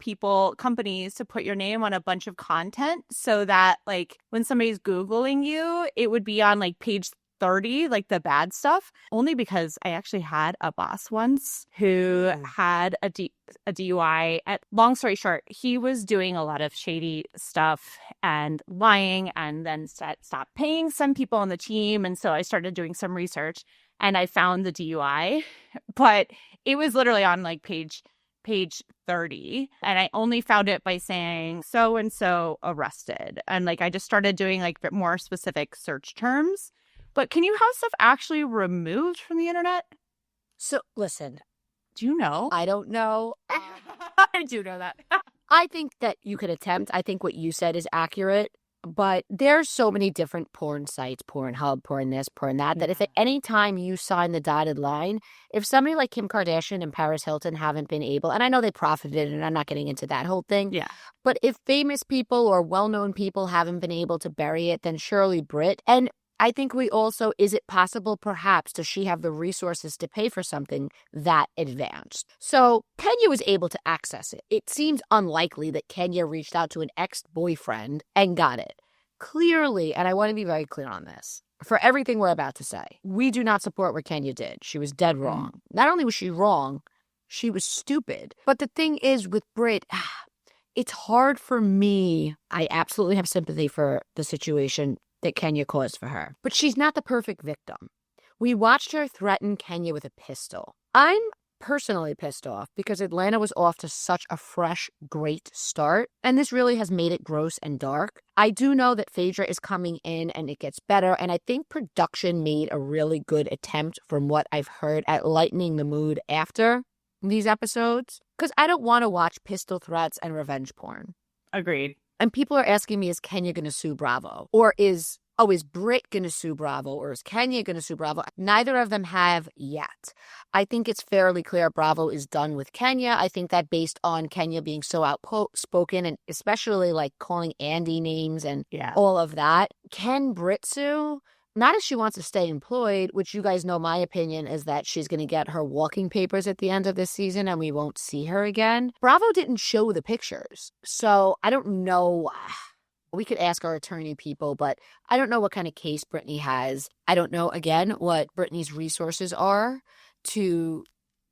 companies to put your name on a bunch of content so that like when somebody's Googling you, it would be on like page 30, like the bad stuff, only because I actually had a boss once who had a DUI. Long story short, he was doing a lot of shady stuff and lying, and then stopped paying some people on the team. And so I started doing some research and I found the DUI, but it was literally on like page 30. And I only found it by saying so-and-so arrested. And like I just started doing like more specific search terms. But can you have stuff actually removed from the internet? So, listen. Do you know? I don't know. I do know that. I think that you could attempt. I think what you said is accurate. But there's so many different porn sites, Pornhub, porn this, porn that, that if at any time you sign the dotted line, if somebody like Kim Kardashian and Paris Hilton haven't been able, and I know they profited, and I'm not getting into that whole thing. Yeah. But if famous people or well-known people haven't been able to bury it, then surely Brit. And I think we also, is it possible perhaps, does she have the resources to pay for something that advanced? So Kenya was able to access it. It seems unlikely that Kenya reached out to an ex-boyfriend and got it. Clearly, and I want to be very clear on this, for everything we're about to say, we do not support what Kenya did. She was dead wrong. Not only was she wrong, she was stupid. But the thing is with Brit, it's hard for me. I absolutely have sympathy for the situation that Kenya caused for her. But she's not the perfect victim. We watched her threaten Kenya with a pistol. I'm personally pissed off because Atlanta was off to such a fresh, great start, and this really has made it gross and dark. I do know that Phaedra is coming in and it gets better, and I think production made a really good attempt from what I've heard at lightening the mood after these episodes, because I don't want to watch pistol threats and revenge porn. Agreed. And people are asking me, is Kenya going to sue Bravo? Or is Britt going to sue Bravo? Or is Kenya going to sue Bravo? Neither of them have yet. I think it's fairly clear Bravo is done with Kenya. I think that based on Kenya being so outspoken and especially like calling Andy names and all of that. Can Britt sue? Not if she wants to stay employed, which you guys know my opinion is that she's going to get her walking papers at the end of this season and we won't see her again. Bravo didn't show the pictures. So I don't know. We could ask our attorney people, but I don't know what kind of case Brittany has. I don't know, again, what Brittany's resources are to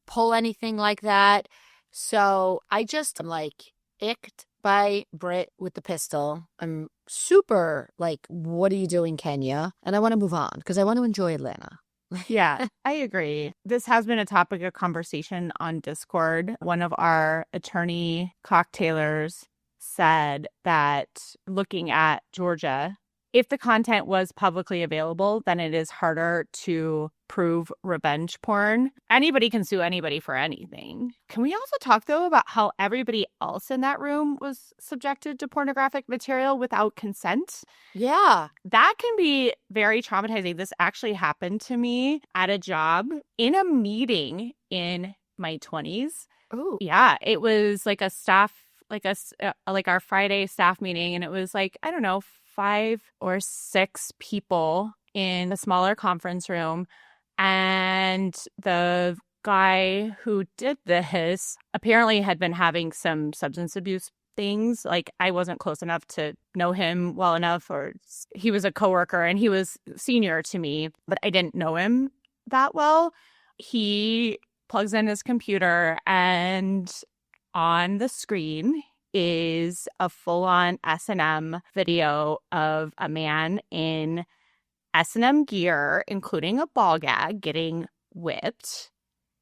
pull anything like that. So I'm like icked by Britt with the pistol. I'm super like, what are you doing, Kenya? And I want to move on because I want to enjoy Atlanta. Yeah, I agree. This has been a topic of conversation on Discord. One of our attorney cocktailers said that looking at Georgia, if the content was publicly available, then it is harder to prove revenge porn. Anybody can sue anybody for anything. Can we also talk, though, about how everybody else in that room was subjected to pornographic material without consent? Yeah. That can be very traumatizing. This actually happened to me at a job in a meeting in my 20s. Oh. Yeah, it was like a staff, like our Friday staff meeting, and it was like, I don't know, 5 or 6 people in a smaller conference room. And the guy who did this apparently had been having some substance abuse things. Like, I wasn't close enough to know him well enough, or he was a coworker and he was senior to me, but I didn't know him that well. He plugs in his computer and on the screen is a full-on S&M video of a man in S&M gear, including a ball gag, getting whipped.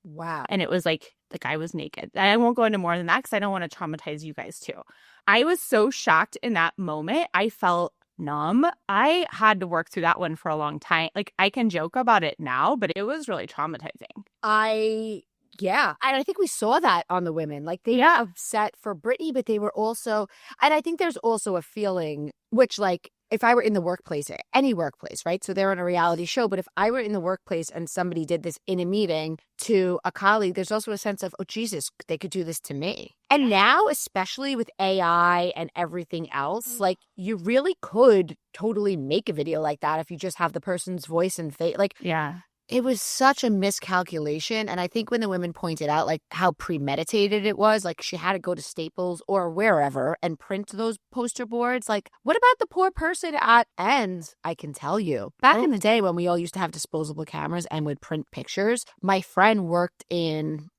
Wow. And it was like the guy was naked. I won't go into more than that because I don't want to traumatize you guys too. I was so shocked in that moment. I felt numb. I had to work through that one for a long time. Like, I can joke about it now, but it was really traumatizing. Yeah. And I think we saw that on the women. Like, they were upset for Brittany, but they were also, and I think there's also a feeling, which, like, if I were in the workplace, any workplace, right? So they're on a reality show, but if I were in the workplace and somebody did this in a meeting to a colleague, there's also a sense of, oh, Jesus, they could do this to me. And now, especially with AI and everything else, like, you really could totally make a video like that if you just have the person's voice and face. Like, yeah. It was such a miscalculation. And I think when the women pointed out, like, how premeditated it was, like, she had to go to Staples or wherever and print those poster boards. Like, what about the poor person at ends? I can tell you. Back in the day when we all used to have disposable cameras and would print pictures, my friend worked in,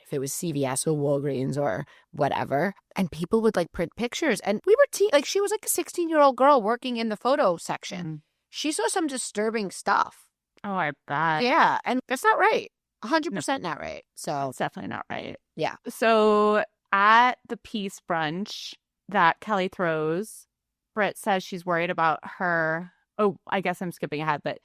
if it was CVS or Walgreens or whatever, and people would, like, print pictures. And we were, like, she was like a 16-year-old girl working in the photo section. Mm. She saw some disturbing stuff. Oh, I bet. Yeah, and that's not right. 100% not right. So it's definitely not right. Yeah. So at the peace brunch that Kelly throws, Britt says she's worried about her. Oh, I guess I'm skipping ahead, but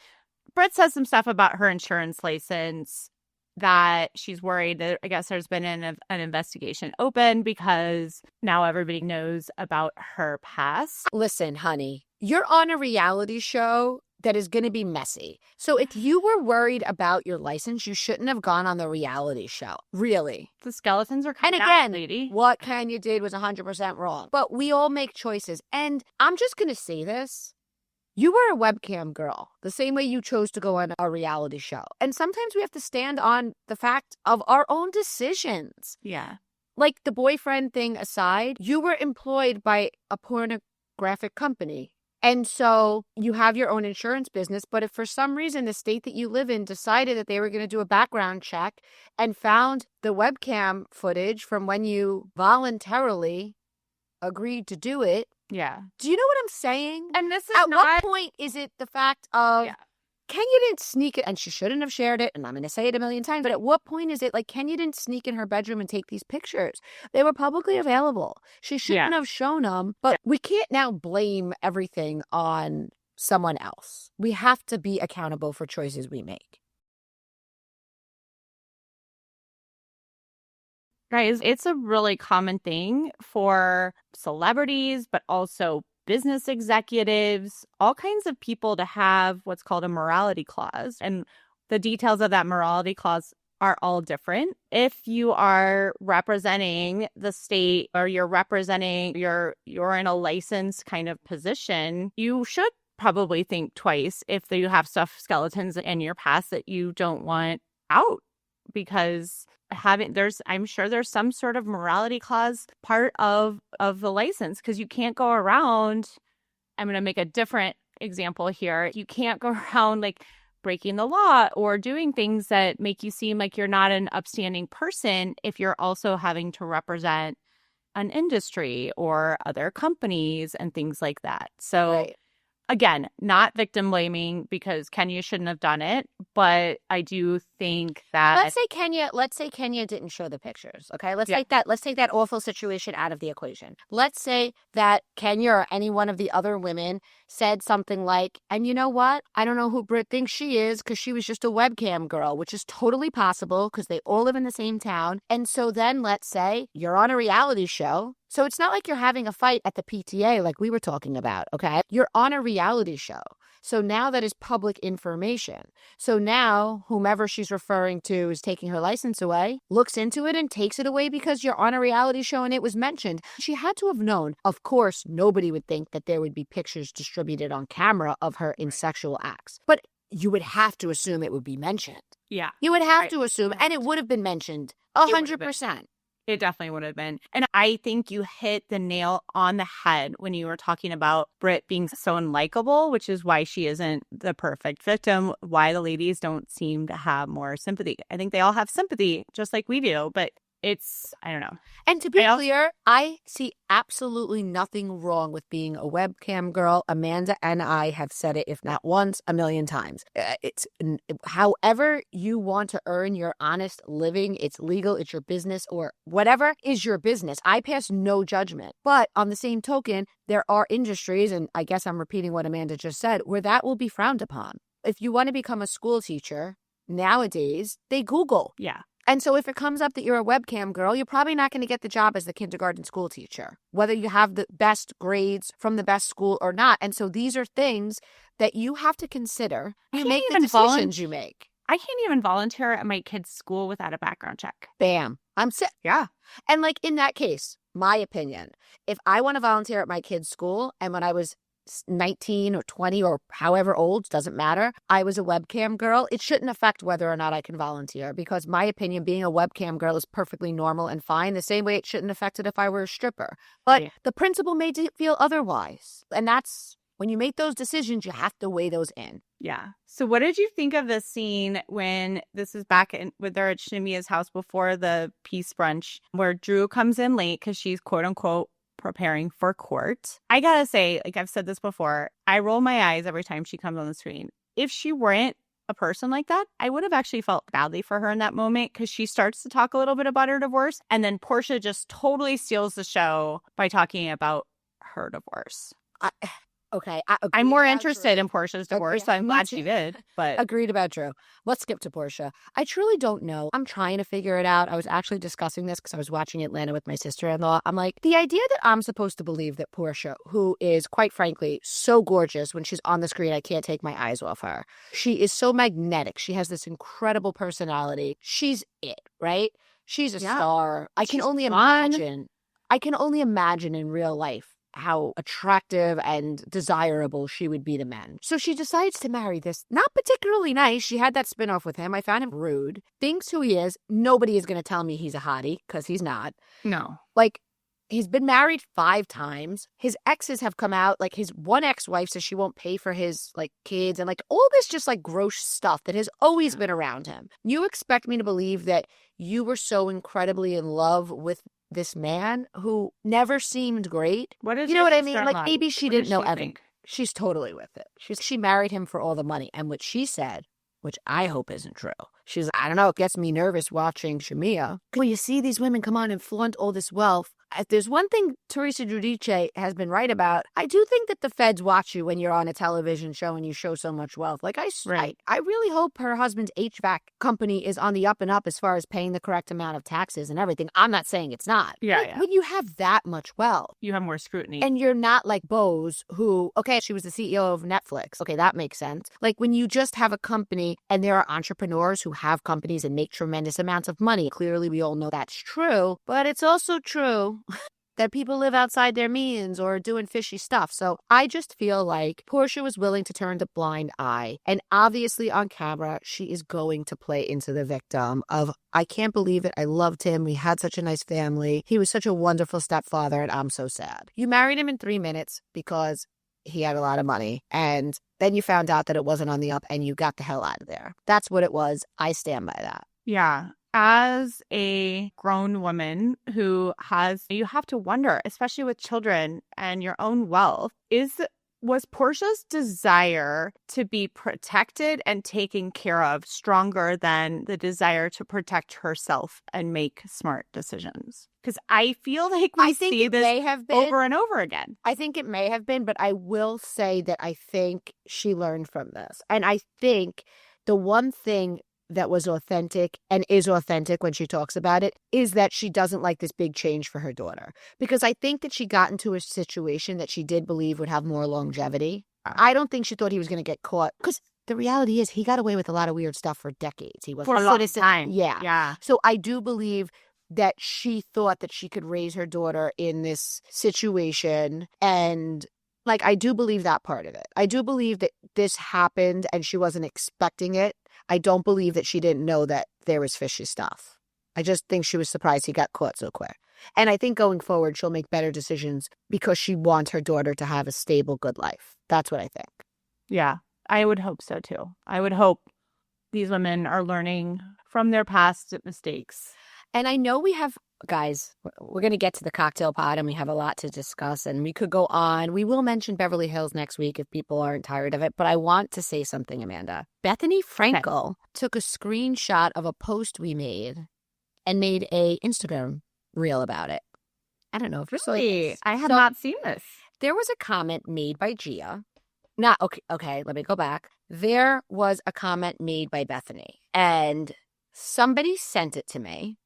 Britt says some stuff about her insurance license that she's worried that, I guess, there's been an investigation open because now everybody knows about her past. Listen, honey, you're on a reality show that is going to be messy. So if you were worried about your license, you shouldn't have gone on the reality show. Really. The skeletons are coming out, out, lady. What Kenya did was 100% wrong. But we all make choices. And I'm just going to say this. You were a webcam girl, the same way you chose to go on a reality show. And sometimes we have to stand on the fact of our own decisions. Yeah. Like, the boyfriend thing aside, you were employed by a pornographic company. And so you have your own insurance business, but if for some reason the state that you live in decided that they were going to do a background check and found the webcam footage from when you voluntarily agreed to do it. Yeah. Do you know what I'm saying? And this is At what point is it the fact of Kenya didn't sneak it, and she shouldn't have shared it, and I'm going to say it a million times, but at what point is it like Kenya didn't sneak in her bedroom and take these pictures? They were publicly available. She shouldn't have shown them, but we can't now blame everything on someone else. We have to be accountable for choices we make. Guys, it's a really common thing for celebrities, but also business executives, all kinds of people to have what's called a morality clause. And the details of that morality clause are all different. If you are representing the state or you're representing you're in a licensed kind of position, you should probably think twice if you have skeletons in your past that you don't want out, because I'm sure there's some sort of morality clause part of the license, because you can't go around. I'm going to make a different example here. You can't go around like breaking the law or doing things that make you seem like you're not an upstanding person if you're also having to represent an industry or other companies and things like that. So Again, not victim blaming, because Kenya shouldn't have done it, but I do think that let's say Kenya didn't show the pictures. Okay, let's take that awful situation out of the equation. Let's say that Kenya or any one of the other women said something like, and you know what? I don't know who Britt thinks she is because she was just a webcam girl, which is totally possible because they all live in the same town. And so then let's say you're on a reality show. So it's not like you're having a fight at the PTA like we were talking about, okay? You're on a reality show. So now that is public information. So now whomever she's referring to is taking her license away, looks into it and takes it away because you're on a reality show and it was mentioned. She had to have known. Of course, nobody would think that there would be pictures distributed on camera of her in sexual acts. But you would have to assume it would be mentioned. Yeah. You would have to assume, and it would have been mentioned 100%. It definitely would have been. And I think you hit the nail on the head when you were talking about Britt being so unlikable, which is why she isn't the perfect victim, why the ladies don't seem to have more sympathy. I think they all have sympathy, just like we do, but I don't know. And to be clear, I see absolutely nothing wrong with being a webcam girl. Amanda and I have said it, if not once, a million times. It's however you want to earn your honest living. It's legal. It's your business, or whatever is your business. I pass no judgment. But on the same token, there are industries, and I guess I'm repeating what Amanda just said, where that will be frowned upon. If you want to become a school teacher, nowadays, they Google. Yeah. And so if it comes up that you're a webcam girl, you're probably not going to get the job as the kindergarten school teacher, whether you have the best grades from the best school or not. And so these are things that you have to consider. You make the decisions you make. I can't even volunteer at my kid's school without a background check. Bam. I'm sick. Yeah. And like in that case, my opinion, if I want to volunteer at my kid's school, and when I was 19 or 20 or however old, doesn't matter, I was a webcam girl, it shouldn't affect whether or not I can volunteer, because my opinion, being a webcam girl is perfectly normal and fine, the same way it shouldn't affect it if I were a stripper. But the principal made it feel otherwise. And that's, when you make those decisions, you have to weigh those in. Yeah. So what did you think of the scene when this is back with her at Shimia's house before the peace brunch, where Drew comes in late because she's quote unquote preparing for court? I gotta say, like I've said this before, I roll my eyes every time she comes on the screen. If she weren't a person like that, I would have actually felt badly for her in that moment, because she starts to talk a little bit about her divorce, and then Porsha just totally steals the show by talking about her divorce. Okay. I'm more interested in Porsha's divorce, so I'm glad she did. But agreed about Drew. Let's skip to Porsha. I truly don't know. I'm trying to figure it out. I was actually discussing this because I was watching Atlanta with my sister-in-law. I'm like, the idea that I'm supposed to believe that Porsha, who is quite frankly so gorgeous when she's on the screen, I can't take my eyes off her. She is so magnetic. She has this incredible personality. She's it, right? She's a star. I can only imagine in real life how attractive and desirable she would be to men. So she decides to marry this not particularly nice. She had that spinoff with him. I found him rude. Thinks who he is. Nobody is going to tell me he's a hottie, because he's not. No. Like, he's been married 5 times. His exes have come out. Like, his one ex-wife says she won't pay for his, like, kids. And, like, all this just, like, gross stuff that has always been around him. You expect me to believe that you were so incredibly in love with this man who never seemed great? What is, you know what I mean? Like, maybe she didn't know Evan. Think? She's totally with it. She married him for all the money. And what she said, which I hope isn't true, she's, I don't know, it gets me nervous watching Shamia. When you see these women come on and flaunt all this wealth, if there's one thing Teresa Giudice has been right about, I do think that the feds watch you when you're on a television show and you show so much wealth. Like, I really hope her husband's HVAC company is on the up and up as far as paying the correct amount of taxes and everything. I'm not saying it's not. Yeah. When you have that much wealth, you have more scrutiny. And you're not like Bose, who, okay, she was the CEO of Netflix. Okay, that makes sense. Like, when you just have a company and there are entrepreneurs who have companies and make tremendous amounts of money, clearly we all know that's true, but it's also true that people live outside their means or are doing fishy stuff. So I just feel like Porsha was willing to turn a blind eye. And obviously on camera, she is going to play into the victim of, I can't believe it. I loved him. We had such a nice family. He was such a wonderful stepfather, and I'm so sad. You married him in 3 minutes because he had a lot of money. And then you found out that it wasn't on the up and you got the hell out of there. That's what it was. I stand by that. Yeah. As a grown woman you have to wonder, especially with children and your own wealth, was Porsha's desire to be protected and taken care of stronger than the desire to protect herself and make smart decisions? Because I feel like we see this may have been over and over again. I think it may have been, but I will say that I think she learned from this. And I think the one thing that was authentic and is authentic when she talks about it is that she doesn't like this big change for her daughter. Because I think that she got into a situation that she did believe would have more longevity. I don't think she thought he was going to get caught. Because the reality is he got away with a lot of weird stuff for decades. He was for a long time. Yeah. So I do believe that she thought that she could raise her daughter in this situation. And like, I do believe that part of it. I do believe that this happened and she wasn't expecting it. I don't believe that she didn't know that there was fishy stuff. I just think she was surprised he got caught so quick. And I think going forward, she'll make better decisions because she wants her daughter to have a stable, good life. That's what I think. Yeah, I would hope so too. I would hope these women are learning from their past mistakes. And I know we have, guys, we're going to get to the cocktail pod and we have a lot to discuss and we could go on. We will mention Beverly Hills next week if people aren't tired of it. But I want to say something, Amanda. Bethenny Frankel took a screenshot of a post we made and made a Instagram reel about it. I don't know if you're Really? I have not seen this. There was a comment made by Gia. Okay, let me go back. There was a comment made by Bethenny and somebody sent it to me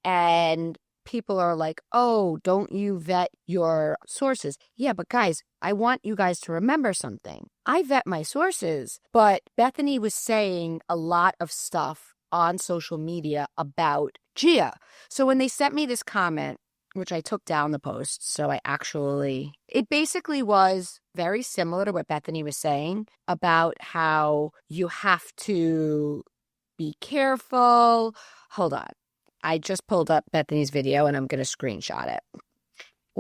and people are like, oh, don't you vet your sources? Yeah, but guys, I want you guys to remember something. I vet my sources, but Bethenny was saying a lot of stuff on social media about Gia. So when they sent me this comment, which I took down the post, so it basically was very similar to what Bethenny was saying about how you have to be careful. Hold on. I just pulled up Bethenny's video and I'm going to screenshot it.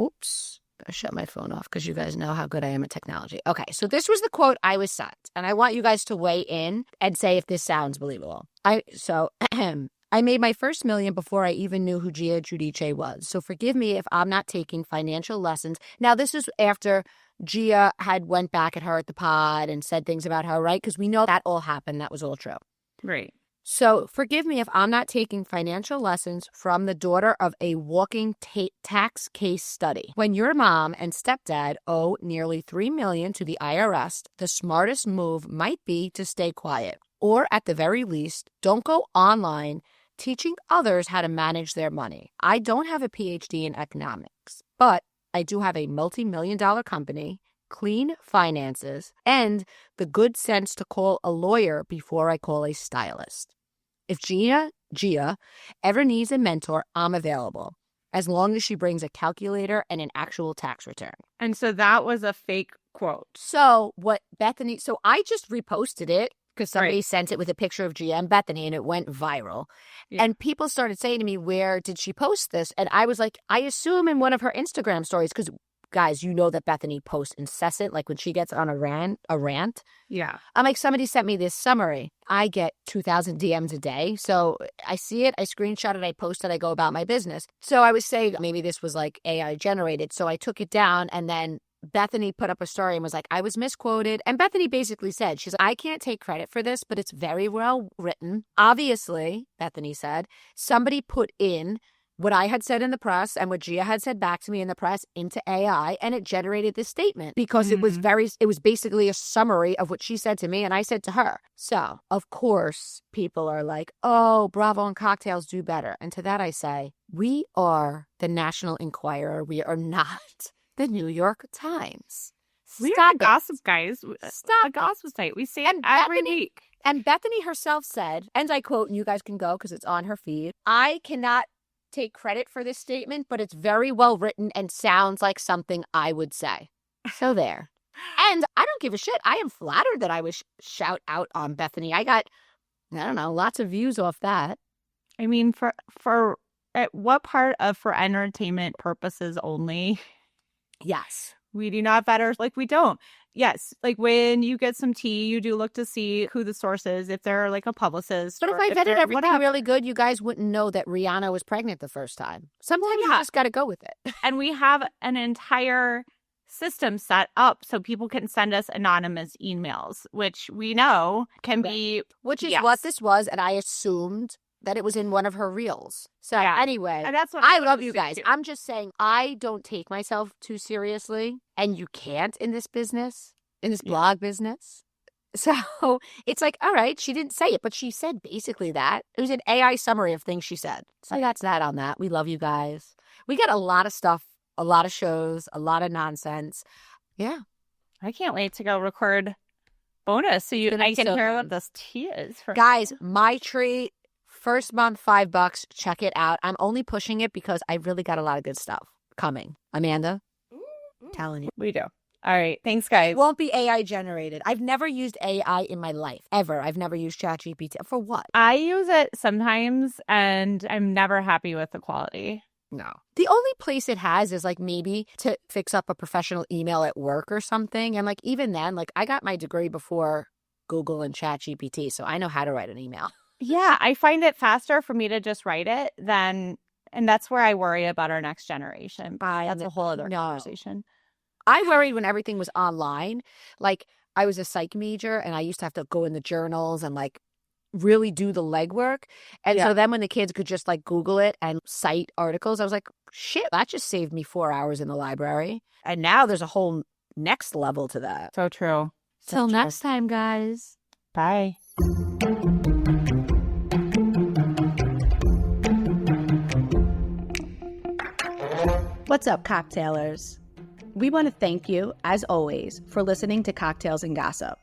Oops. I shut my phone off because you guys know how good I am at technology. Okay, so this was the quote I was sent, and I want you guys to weigh in and say if this sounds believable. I made my first million before I even knew who Gia Giudice was. So forgive me if I'm not taking financial lessons. Now, this is after Gia had went back at her at the pod and said things about her, right? Because we know that all happened. That was all true. Right. So forgive me if I'm not taking financial lessons from the daughter of a walking tax case study. When your mom and stepdad owe nearly $3 million to the IRS, the smartest move might be to stay quiet. Or at the very least, don't go online teaching others how to manage their money. I don't have a PhD in economics, but I do have a multi-million-dollar company, clean finances, and the good sense to call a lawyer before I call a stylist. If Gia ever needs a mentor, I'm available, as long as she brings a calculator and an actual tax return. And so that was a fake quote. So I just reposted it because somebody sent it with a picture of Gia and Bethenny and it went viral. Yeah. And people started saying to me, where did she post this? And I was like, I assume in one of her Instagram stories, because guys, you know that Bethenny posts incessant, like when she gets on a rant. Yeah. I'm like, somebody sent me this summary. I get 2,000 DMs a day. So I see it, I screenshot it, I post it, I go about my business. So I was saying maybe this was like AI generated. So I took it down and then Bethenny put up a story and was like, I was misquoted. And Bethenny basically said, she's like, I can't take credit for this, but it's very well written. Obviously, Bethenny said, somebody put in what I had said in the press and what Gia had said back to me in the press into AI, and it generated this statement because it was basically a summary of what she said to me and I said to her. So, of course, people are like, oh, Bravo and cocktails do better. And to that I say, we are the National Enquirer. We are not the New York Times. We are the gossip guys. Stop. A gossip site. We say it every week. And Bethenny herself said, and I quote, and you guys can go because it's on her feed, I cannot take credit for this statement, but it's very well written and sounds like something I would say. So there. And I don't give a shit. I am flattered that I was shout out on Bethenny. I got, I don't know, lots of views off that. I mean, for at what part of for entertainment purposes only? Yes. We do not vet like we don't. Yes. Like when you get some tea, you do look to see who the source is, if they're like a publicist. But if I vetted everything really good, you guys wouldn't know that Rihanna was pregnant the first time. Sometimes you just got to go with it. And we have an entire system set up so people can send us anonymous emails, which we know can be. Which is what this was. And I assumed that it was in one of her reels. So anyway, and that's what I love you guys. I'm just saying I don't take myself too seriously, and you can't in this business, in this blog business. So it's like, all right, she didn't say it, but she said basically that. It was an AI summary of things she said. So that's that on that. We love you guys. We got a lot of stuff, a lot of shows, a lot of nonsense. Yeah. I can't wait to go record bonus so I can hear what this tea is. Guys, my treat. First month, $5. Check it out. I'm only pushing it because I really got a lot of good stuff coming. Amanda, telling you. We do. All right. Thanks, guys. Won't be AI generated. I've never used AI in my life, ever. I've never used ChatGPT. For what? I use it sometimes, and I'm never happy with the quality. No. The only place it has is like maybe to fix up a professional email at work or something. And like even then, like I got my degree before Google and ChatGPT, so I know how to write an email. Yeah, I find it faster for me to just write it than, and that's where I worry about our next generation. That's a whole other conversation. I worried when everything was online. Like, I was a psych major and I used to have to go in the journals and like really do the legwork. And so then when the kids could just like Google it and cite articles, I was like, shit, that just saved me 4 hours in the library. And now there's a whole next level to that. So true. Till next time, guys. Bye. What's up, cocktailers? We want to thank you, as always, for listening to Cocktails and Gossip.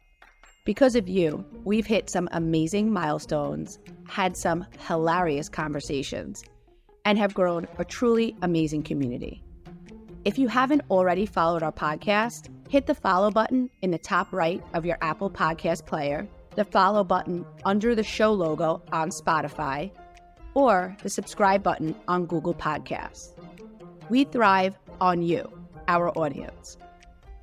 Because of you, we've hit some amazing milestones, had some hilarious conversations, and have grown a truly amazing community. If you haven't already followed our podcast, hit the follow button in the top right of your Apple Podcast player, the follow button under the show logo on Spotify, or the subscribe button on Google Podcasts. We thrive on you, our audience.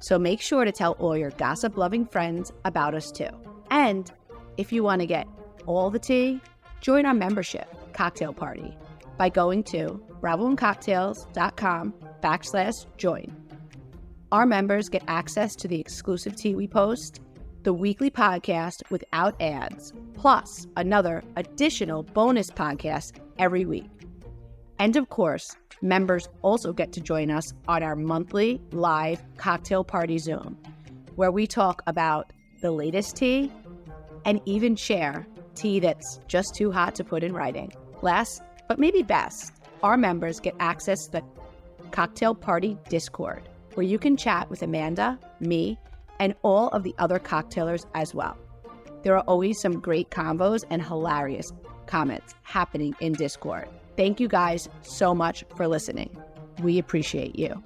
So make sure to tell all your gossip-loving friends about us too. And if you want to get all the tea, join our membership cocktail party by going to bravoandcocktails.com/join. Our members get access to the exclusive tea we post, the weekly podcast without ads, plus another additional bonus podcast every week. And of course, members also get to join us on our monthly live cocktail party Zoom, where we talk about the latest tea and even share tea that's just too hot to put in writing. Last, but maybe best, our members get access to the Cocktail Party Discord, where you can chat with Amanda, me, and all of the other cocktailers as well. There are always some great convos and hilarious comments happening in Discord. Thank you guys so much for listening. We appreciate you.